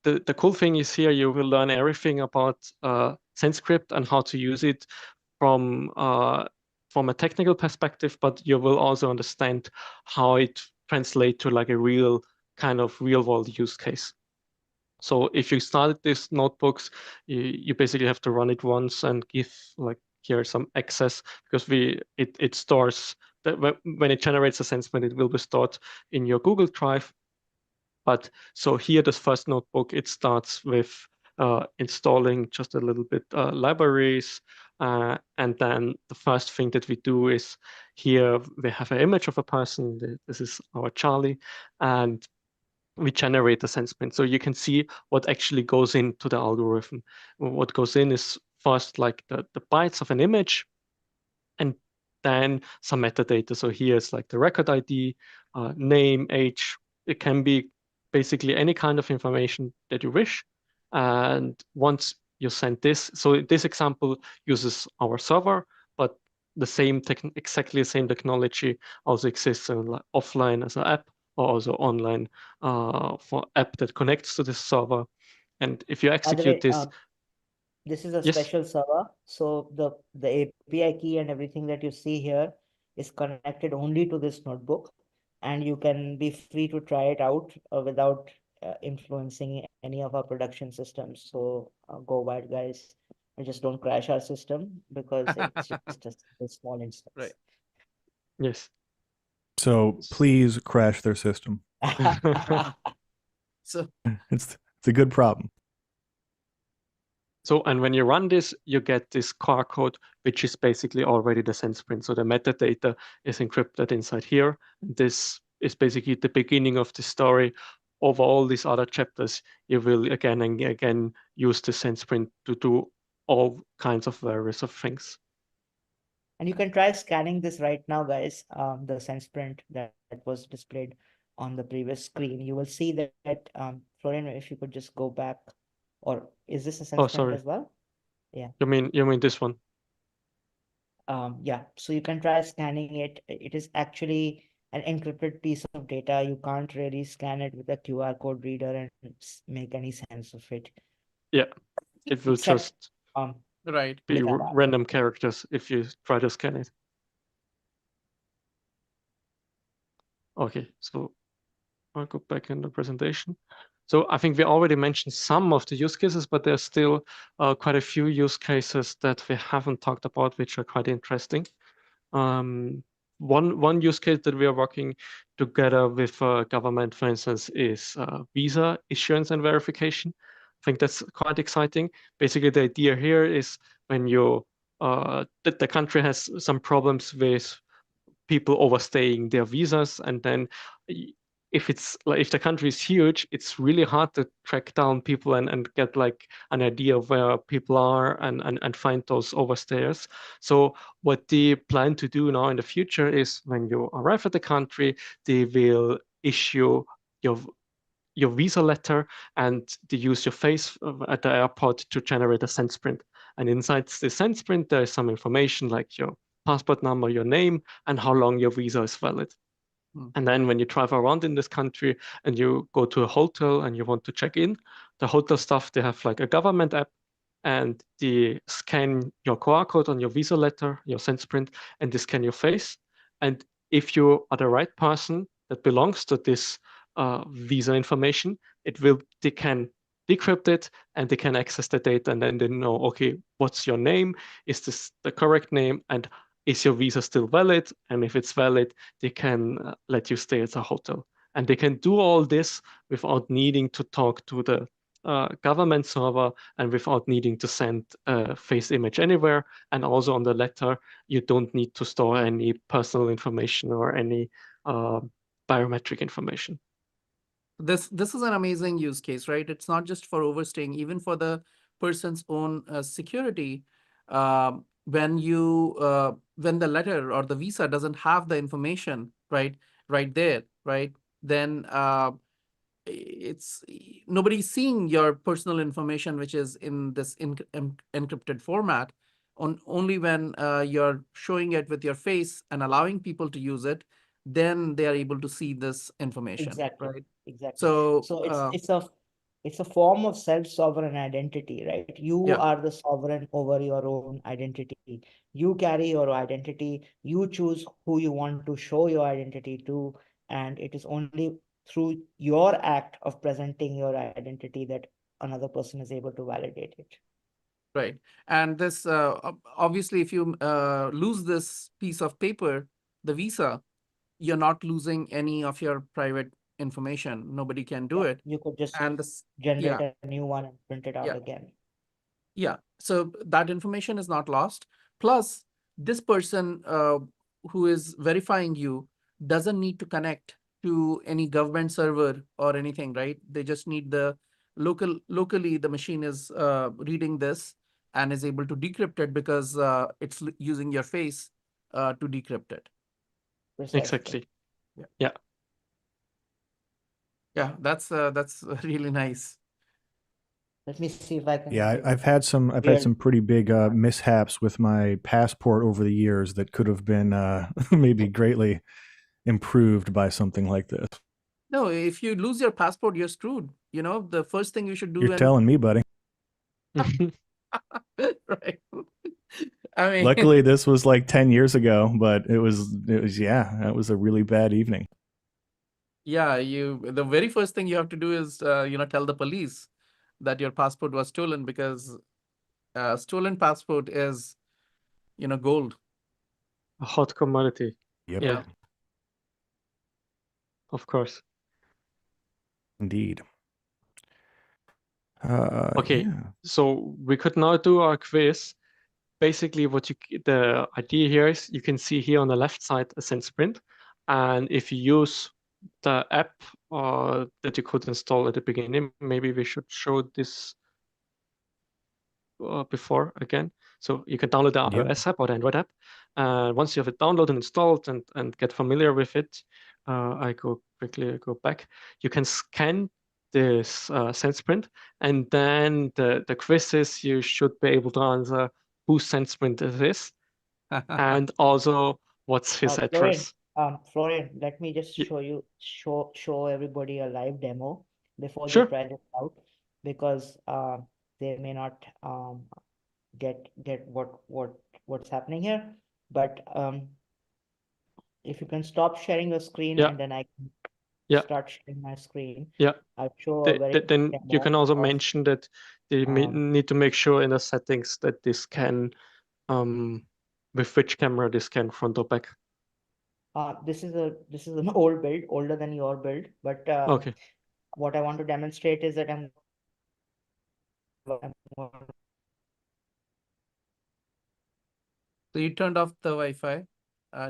the cool thing is here you will learn everything about SenseCrypt and how to use it from a technical perspective, but you will also understand how it translates to like a real kind of real world use case. So if you started these notebooks, you basically have to run it once and give like here some access, because it stores that when it generates a SensePrint, it will be stored in your Google Drive. But so here, this first notebook, it starts with installing just a little bit libraries. And then the first thing that we do is here we have an image of a person. This is our Charlie. And we generate a SensePrint. So you can see what actually goes into the algorithm. What goes in is first like the bytes of an image, and then some metadata. So here's like the record ID, name, age. It can be basically any kind of information that you wish. And once you send this, so this example uses our server, but exactly the same technology also exists offline as an app, or also online for app that connects to this server. And if you execute this, this is a yes. special server. So the API key and everything that you see here is connected only to this notebook, and you can be free to try it out without influencing any of our production systems. So go wild, guys, and just don't crash our system, because it's just a small instance. Right. Yes. So please crash their system. So It's a good problem. So, and when you run this, you get this QR code, which is basically already the SenseCrypt. So the metadata is encrypted inside here. This is basically the beginning of the story. Over all these other chapters, you will again and again use the SenseCrypt to do all kinds of various of things. And you can try scanning this right now, guys. The SenseCrypt that was displayed on the previous screen. You will see that Florian, if you could just go back, or is this a Oh, SenseCrypt sorry. as well? Yeah. You mean this one? Yeah. So you can try scanning it. It is actually an encrypted piece of data. You can't really scan it with a QR code reader and make any sense of it. Yeah, it will Except, just right. be click on that. random characters if you try to scan it. Okay, so I'll go back in the presentation. So I think we already mentioned some of the use cases, but there's still quite a few use cases that we haven't talked about, which are quite interesting. One use case that we are working together with government, for instance, is visa issuance and verification. I think that's quite exciting. Basically, the idea here is when you the country has some problems with people overstaying their visas, and then if the country is huge, it's really hard to track down people and get like an idea of where people are and find those overstayers. So what they plan to do now in the future is when you arrive at the country, they will issue your visa letter, and they use your face at the airport to generate a SenseCrypt. And inside the SenseCrypt, there is some information like your passport number, your name, and how long your visa is valid. And then when you drive around in this country and you go to a hotel and you want to check in, the hotel staff, they have like a government app, and they scan your QR code on your visa letter, your SenseCrypt, and they scan your face. And if you are the right person that belongs to this visa information, they can decrypt it and they can access the data, and then they know, okay, what's your name? Is this the correct name? And is your visa still valid? And if it's valid, they can let you stay at a hotel. And they can do all this without needing to talk to the government server and without needing to send a face image anywhere. And also on the letter, you don't need to store any personal information or any biometric information. This is an amazing use case, right? It's not just for overstaying, even for the person's own security. When the letter or the visa doesn't have the information right there, right? Then it's nobody's seeing your personal information, which is in this encrypted format. Only when you're showing it with your face and allowing people to use it, then they are able to see this information. Exactly. Right. Exactly. So It's a form of self-sovereign identity, right? You Yeah. are the sovereign over your own identity. You carry your identity. You choose who you want to show your identity to, and it is only through your act of presenting your identity that another person is able to validate it. right. And this obviously, if you lose this piece of paper, the visa, you're not losing any of your private information. Nobody can do it. You could just And this, generate a new one and print it out again. Yeah, so that information is not lost. Plus, this person who is verifying you doesn't need to connect to any government server or anything, right? They just need the locally the machine is reading this and is able to decrypt it because it's using your face to decrypt it. Precisely. Exactly. Yeah, that's really nice. Let me see if I can. Yeah, I've had some pretty big mishaps with my passport over the years that could have been maybe greatly improved by something like this. No, if you lose your passport, you're screwed. You know, the first thing you should do. You're telling me, buddy. Right. I mean, Luckily, this was like 10 years ago, but it was that was a really bad evening. Yeah, the very first thing you have to do is tell the police that your passport was stolen, because stolen passport is gold. A hot commodity. Yep. Yeah. of course. Indeed. Okay, Yeah. so we could now do our quiz. Basically, the idea here is you can see here on the left side a SenseCrypt, and if you use the app that you could install at the beginning, maybe we should show this before again. So you can download the Yep. iOS app or the Android app. Once you have it downloaded and installed and get familiar with it, I quickly go back. You can scan this SenseCrypt, and then the quizzes you should be able to answer whose SenseCrypt it is, and also what's his address. Florian, let me just Ye- show everybody a live demo before they Sure. try this out, because they may not get what's happening here. But if you can stop sharing your screen, Yeah. and then I can Yeah. start sharing my screen. Yeah. I'll show a very Then you demo can also of, mention that they need to make sure in the settings that this can with which camera this can front or back. this is an old build, older than your build, but Okay. what I want to demonstrate is that I'm So you turned off the Wi-Fi.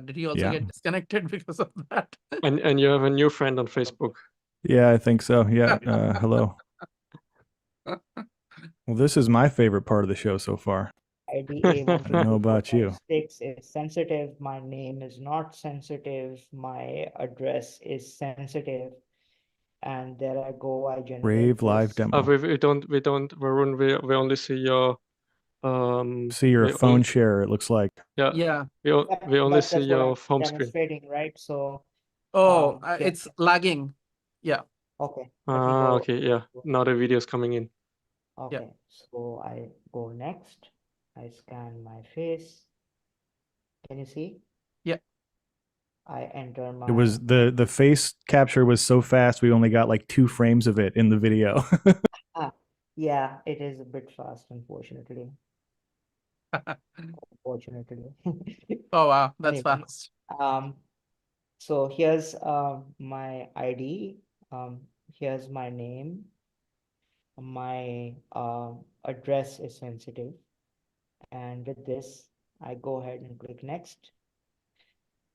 Did he also Yeah. get disconnected because of that? And you have a new friend on Facebook. Yeah, I think so. Yeah. Hello. Well, this is my favorite part of the show so far. ID I don't know about you. A1224556 is sensitive. My name is not sensitive. My address is sensitive. And there I go. I generate Brave live this. demo. We don't, Varun, we only see your See your we phone only, share, it looks like. yeah. Yeah. We only That's see what your I'm home screen. demonstrating, right? So Oh, yeah. it's lagging. Yeah. Okay. Let me go. Okay, yeah. Now the video is coming in. Okay. So I go next. I scan my face. Can you see? Yeah. I enter my. It was the face capture was so fast we only got like 2 frames of it in the video. Yeah, it is a bit fast, unfortunately. Unfortunately. Oh wow, that's Anyway, fast. So here's my ID. Here's my name. My address is sensitive. And with this, I go ahead and click next.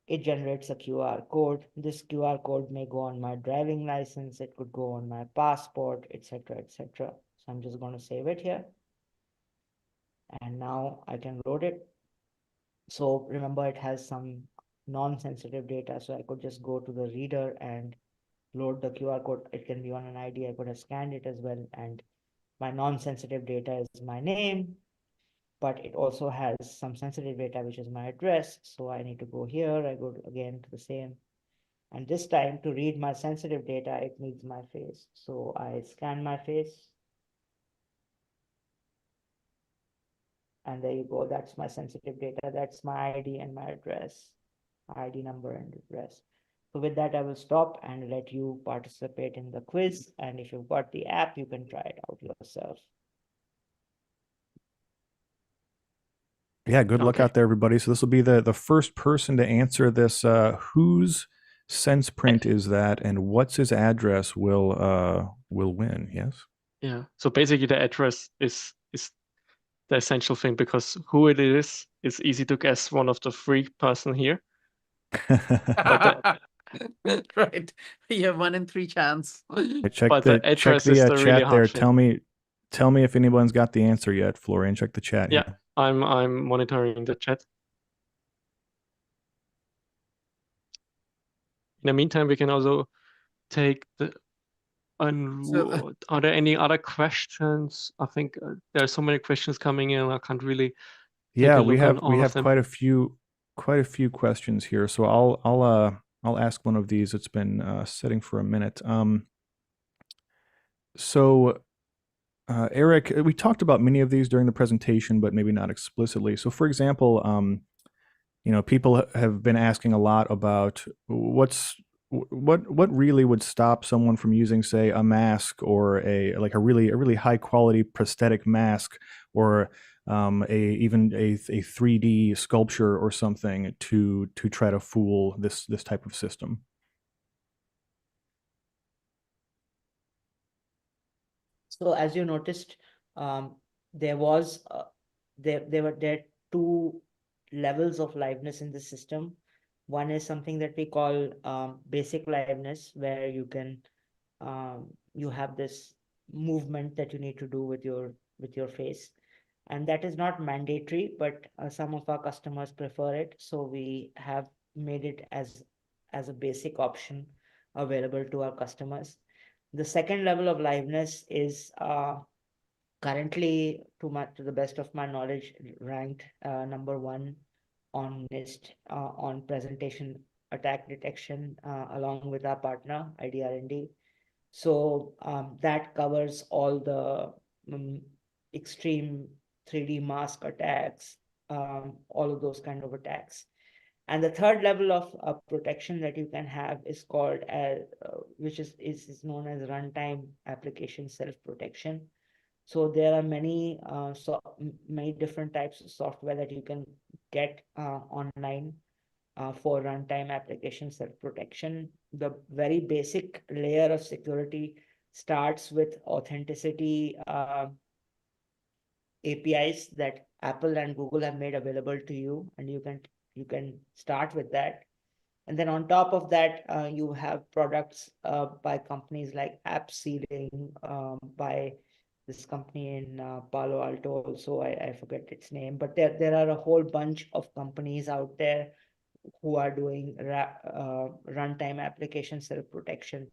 It generates a QR code. This QR code may go on my driving license. It could go on my passport, etc., etc. So I'm just going to save it here. And now I can load it. So remember, it has some non-sensitive data. So I could just go to the reader and load the QR code. It can be on an ID. I could have scanned it as well. And my non-sensitive data is my name, but it also has some sensitive data, which is my address. So I need to go here. I go again to the same. And this time, to read my sensitive data, it needs my face. So I scan my face. And there you go. That's my sensitive data. That's my ID and my address, ID number and address. So with that, I will stop and let you participate in the quiz. And if you've got the app, you can try it out yourself. Yeah, good luck Okay. out there, everybody. So this will be the first person to answer this. Whose SenseCrypt is that, and what's his address will win. Yes. Yeah. So basically, the address is the essential thing, because who it is easy to guess. One of the 3 person here. Right. You have 1 in 3 chance. Check But the the address is the really chat there. hard thing. Tell me if anyone's got the answer yet, Florian. Check the chat. Yeah, Here. I'm monitoring the chat. In the meantime, we can also take the. So, Are there any other questions? I think there are so many questions coming in. I can't really take Yeah, a we look on have all of them. quite a few questions here. So I'll ask one of these. It's been sitting for a minute. So Eric, we talked about many of these during the presentation, but maybe not explicitly. So for example, people have been asking a lot about what really would stop someone from using, say, a mask or a really high quality prosthetic mask, or even a 3D sculpture or something to try to fool this type of system. So as you noticed, there was there were two levels of liveness in the system. One is something that we call basic liveness, where you can you have this movement that you need to do with your face, and that is not mandatory, but some of our customers prefer it, so we have made it as a basic option available to our customers. The second level of liveness is currently, to the best of my knowledge, ranked number one on NIST on presentation attack detection, along with our partner IDR&D. So that covers all the extreme 3D mask attacks, all of those kind of attacks. And the third level of protection that you can have is called which is known as runtime application self-protection. So there are many many different types of software that you can get online for runtime application self-protection. The very basic layer of security starts with authenticity APIs that Apple and Google have made available to you, and you can start with that. And then on top of that, you have products by companies like AppSealing, by this company in Palo Alto also, I forget its name, but there are a whole bunch of companies out there who are doing runtime application self-protection.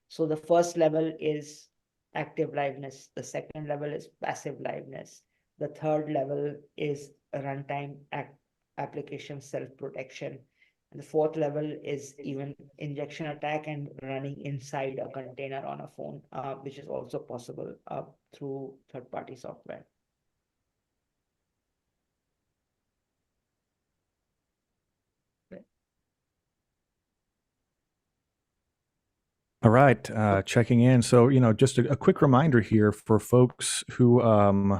So the first level is active liveness. The second level is passive liveness. The third level is runtime application self-protection. And the fourth level is even injection attack and running inside a container on a phone, which is also possible through third-party software. All right, checking in. So, just a quick reminder here for folks who are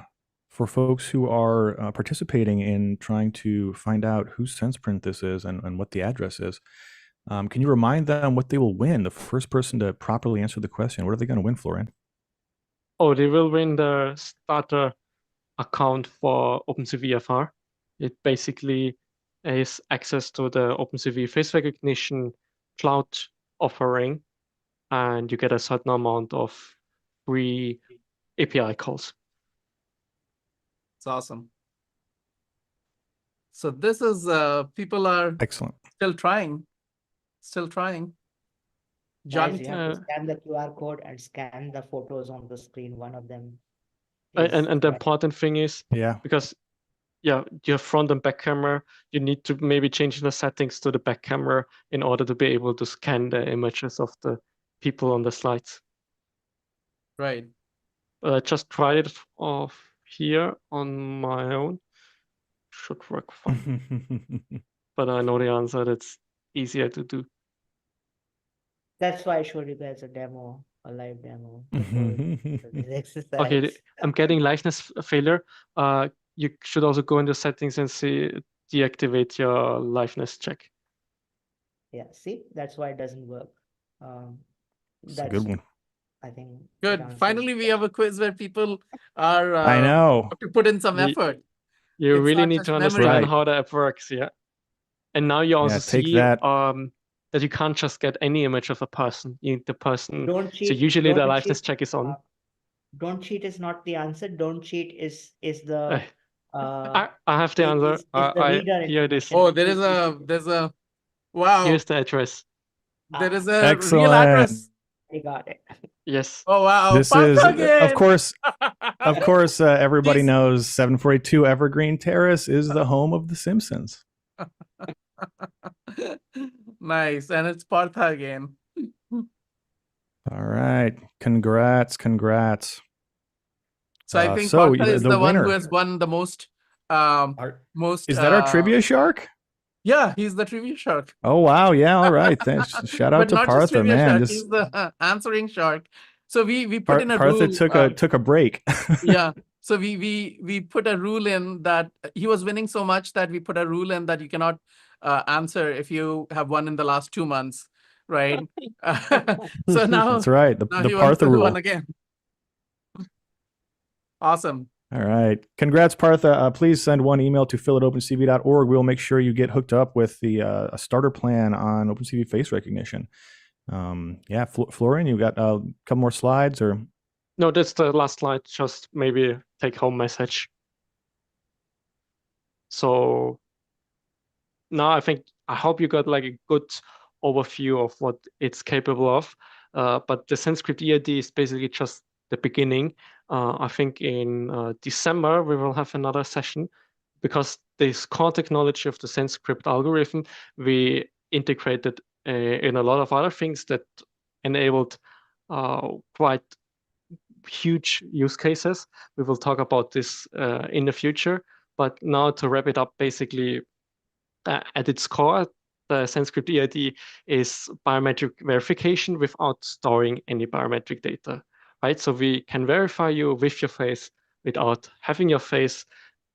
participating in trying to find out whose SenseCrypt this is and what the address is. Can you remind them what they will win? The first person to properly answer the question, what are they going to win, Florian? Oh, they will win the starter account for OpenCV FR. It basically is access to the OpenCV face recognition cloud offering, and you get a certain amount of free API calls. It's awesome. So this is people are Excellent. still trying. Guys, Johnny, you have to scan the QR code and scan the photos on the screen. One of them. And the important thing is, because you have front and back camera, you need to maybe change the settings to the back camera in order to be able to scan the images of the people on the slides. Right. I just tried it off here on my own. Should work fine. But I know the answer. That's easier to do. That's why I showed you guys a live demo. Okay, I'm getting liveness failure. You should also go into settings and deactivate your liveness check. Yeah, see, that's why it doesn't work. That's a good one. I think. Good. Finally, we have a quiz where people are. I know. Have to put in some effort. You It's really not need just to memory. understand how the app works, yeah. And now you also take see that. that you can't just get any image of a person. You need the person. Don't cheat. So usually the liveness cheat. check is on. Don't cheat is not the answer. Don't cheat is the. I have the answer. Is the reader here it is. Oh, there's a wow. Here's the address. There is a Excellent. real address. I got it. Yes. Oh wow. This is of course everybody knows 742 Evergreen Terrace is the home of The Simpsons. Nice, and it's Partha again. All right, congrats. So I think so Partha is the the one winner. who has won the most. Is that our trivia shark? Yeah, he's the trivia shark. Oh wow, yeah, all right. Thanks. Shout out to not just Partha, trivia man. shark, he's the answering shark. So we put in a Partha rule. took a break. Yeah. So we put a rule in that he was winning so much that we put a rule in that you cannot answer if you have won in the last 2 months, right? So now that's right. The Partha rule. again. Awesome. All right. Congrats, Partha. Please send one email to phil@opencv.org. We'll make sure you get hooked up with the a starter plan on OpenCV face recognition. Yeah, Florian, you got a couple more slides or? No, that's the last slide. Just maybe take home message. So now I hope you got like a good overview of what it's capable of. But the SenseCrypt eID is basically just the beginning. I think in December we will have another session, because this core technology of the SenseCrypt algorithm we integrated in a lot of other things that enabled quite huge use cases. We will talk about this in the future. But now to wrap it up, basically at its core, the SenseCrypt eID is biometric verification without storing any biometric data, right? So we can verify you with your face without having your face.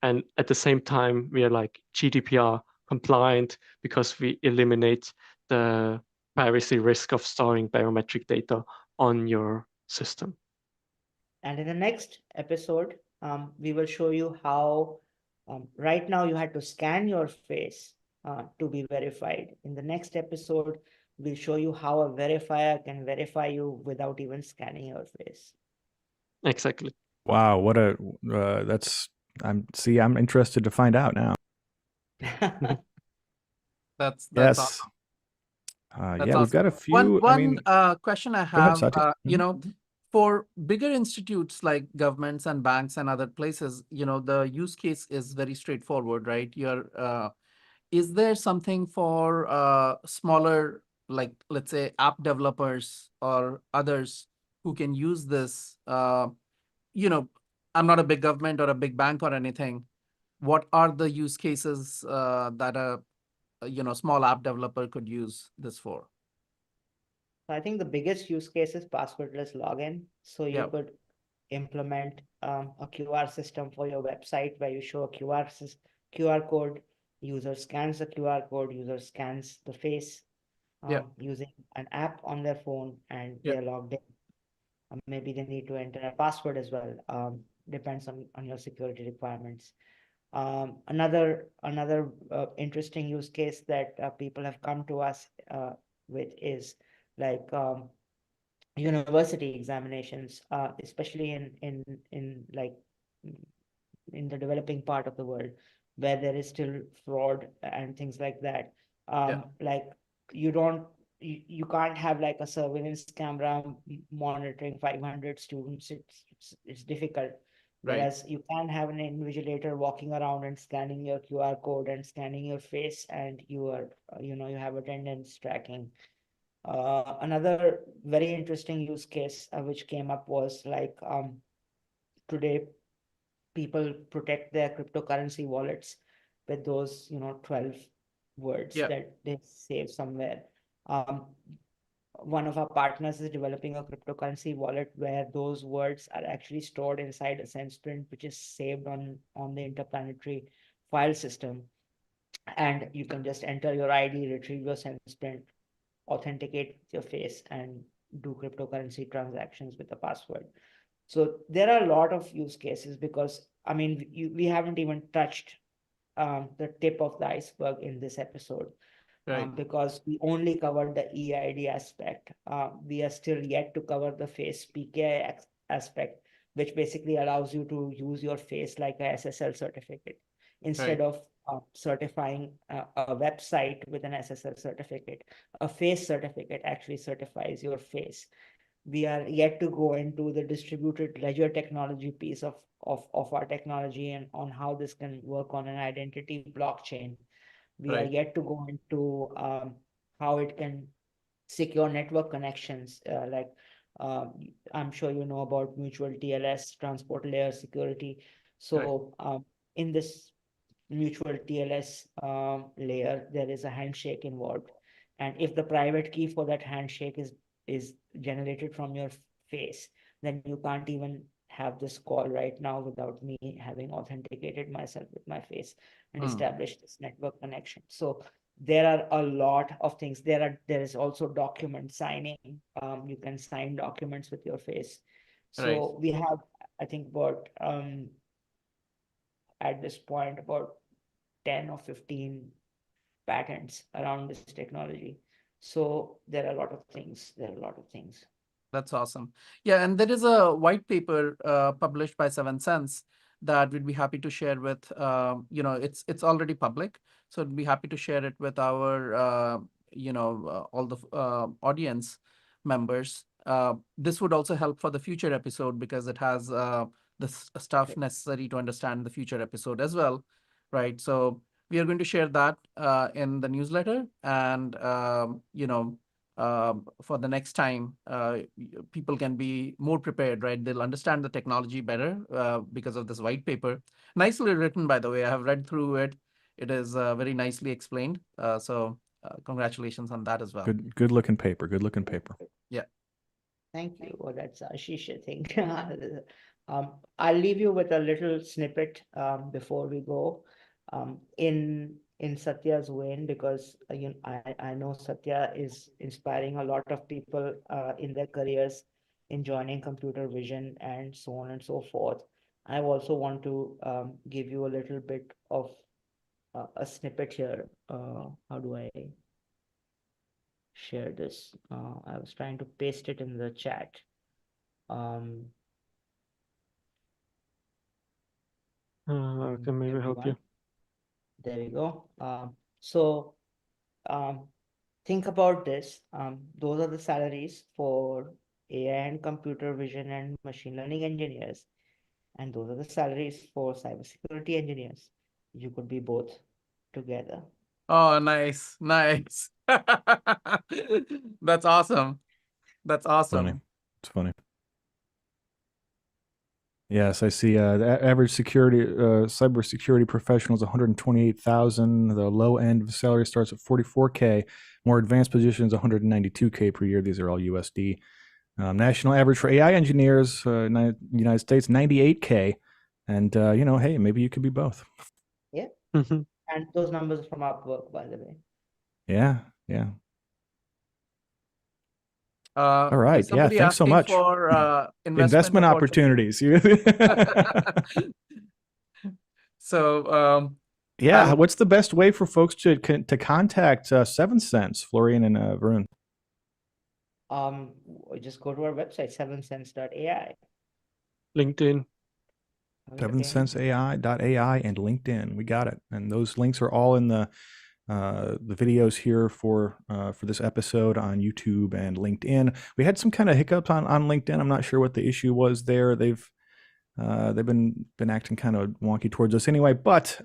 And at the same time, we are like GDPR compliant because we eliminate the privacy risk of storing biometric data on your system. And in the next episode, we will show you how right now you had to scan your face to be verified. In the next episode, we'll show you how a verifier can verify you without even scanning your face. Exactly. Wow, what a I'm interested to find out now. That's Yes. awesome. Yeah, we've got a few. One question I go ahead, have, Satya. you know, for bigger institutes like governments and banks and other places, you know, the use case is very straightforward, right? Is there something for smaller, like let's say app developers or others who can use this? You know, I'm not a big government or a big bank or anything. What are the use cases that a small app developer could use this for? I think the biggest use case is passwordless login. So you Yeah. could implement a QR system for your website where you show a QR code, user scans the QR code, user scans the face using an app on their phone, and they're logged in. Maybe they need to enter a password as well. Depends on your security requirements. Another interesting use case that people have come to us with is like university examinations, especially in like in the developing part of the world where there is still fraud and things like that. Like you can't have like a surveillance camera monitoring 500 students. It's difficult. Whereas you can have an invigilator walking around and scanning your QR code and scanning your face, and you are, you have attendance tracking. Another very interesting use case which came up was like today people protect their cryptocurrency wallets with those 12 words that they save somewhere. One of our partners is developing a cryptocurrency wallet where those words are actually stored inside a SensePrint, which is saved on the interplanetary file system. And you can just enter your ID, retrieve your SensePrint, authenticate your face, and do cryptocurrency transactions with a password. So there are a lot of use cases because, I mean, we haven't even touched the tip of the iceberg in this episode. Because we only covered the eID aspect. We are still yet to cover the face PKI aspect, which basically allows you to use your face like a SSL certificate. Instead of certifying a website with an SSL certificate, a face certificate actually certifies your face. We are yet to go into the distributed ledger technology piece of our technology and on how this can work on an identity blockchain. We are yet to go into how it can secure network connections. I'm sure you know about mutual TLS, transport layer security. So in this mutual TLS layer, there is a handshake involved. And if the private key for that handshake is generated from your face, then you can't even have this call right now without me having authenticated myself with my face and established this network connection. So there are a lot of things. There is also document signing. You can sign documents with your face. So we have I think about at this point about 10 or 15 patents around this technology. So there are a lot of things. That's awesome. Yeah, and there is a white paper published by 7sense that we'd be happy to share with, it's already public. So we'd be happy to share it with our, all the audience members. This would also help for the future episode because it has the stuff necessary to understand the future episode as well, right? So we are going to share that in the newsletter, and for the next time, people can be more prepared, right? They'll understand the technology better because of this white paper. Nicely written, by the way. I have read through it. It is very nicely explained. So congratulations on that as well. Good looking paper. Good looking paper. Yeah. Thank you. Well, that's Ashish, I think. I'll leave you with a little snippet before we go. In Satya's vein, because I know Satya is inspiring a lot of people in their careers in joining computer vision and so on and so forth. I also want to give you a little bit of a snippet here. How do I share this? I was trying to paste it in the chat. I can maybe help you. There we go. Think about this. Those are the salaries for AI and computer vision and machine learning engineers. And those are the salaries for cybersecurity engineers. You could be both together. Oh, nice. Nice. That's awesome. That's awesome. Funny. It's funny. Yes, I see. The average cybersecurity professional is 128,000. The low end of the salary starts at 44K. More advanced positions, 192K per year. These are all USD. National average for AI engineers, United States, 98K. And hey, maybe you could be both. Yeah. Mhm. And those numbers are from Upwork, by the way. Yeah. All right. Yeah, thanks so much. For Investment opportunities. So yeah, what's the best way for folks to contact 7sense, Florian and Varun? Just go to our website, 7sense.ai. LinkedIn. 7senseai.ai and LinkedIn. We got it. And those links are all in the videos here for this episode on YouTube and LinkedIn. We had some kind of hiccups on LinkedIn. I'm not sure what the issue was there. They've been acting kind of wonky towards us anyway. But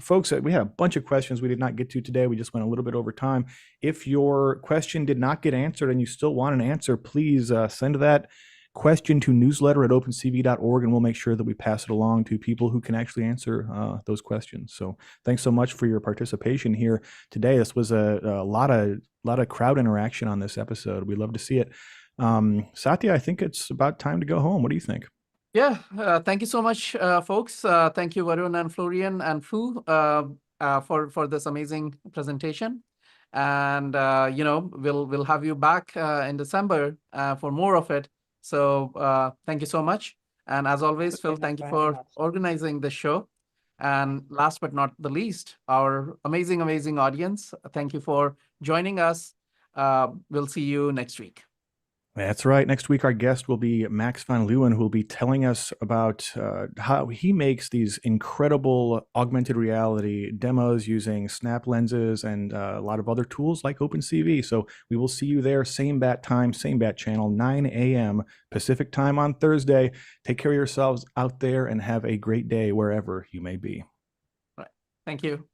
folks, we had a bunch of questions we did not get to today. We just went a little bit over time. If your question did not get answered and you still want an answer, please send that question to newsletter@opencv.org, and we'll make sure that we pass it along to people who can actually answer those questions. So thanks so much for your participation here today. This was a lot of crowd interaction on this episode. We love to see it. Satya, I think it's about time to go home. What do you think? Yeah, thank you so much, folks. Thank you, Varun and Florian and Fu, for this amazing presentation. And we'll have you back in December for more of it. So thank you so much. And as always, Phil, thank you for organizing this show. And last but not the least, our amazing audience. Thank you for joining us. We'll see you next week. That's right. Next week, our guest will be Max van Leeuwen, who will be telling us about how he makes these incredible augmented reality demos using snap lenses and a lot of other tools like OpenCV. So we will see you there, same bat time, same bat channel, 9 a.m. Pacific time on Thursday. Take care of yourselves out there and have a great day wherever you may be. Right. Thank you.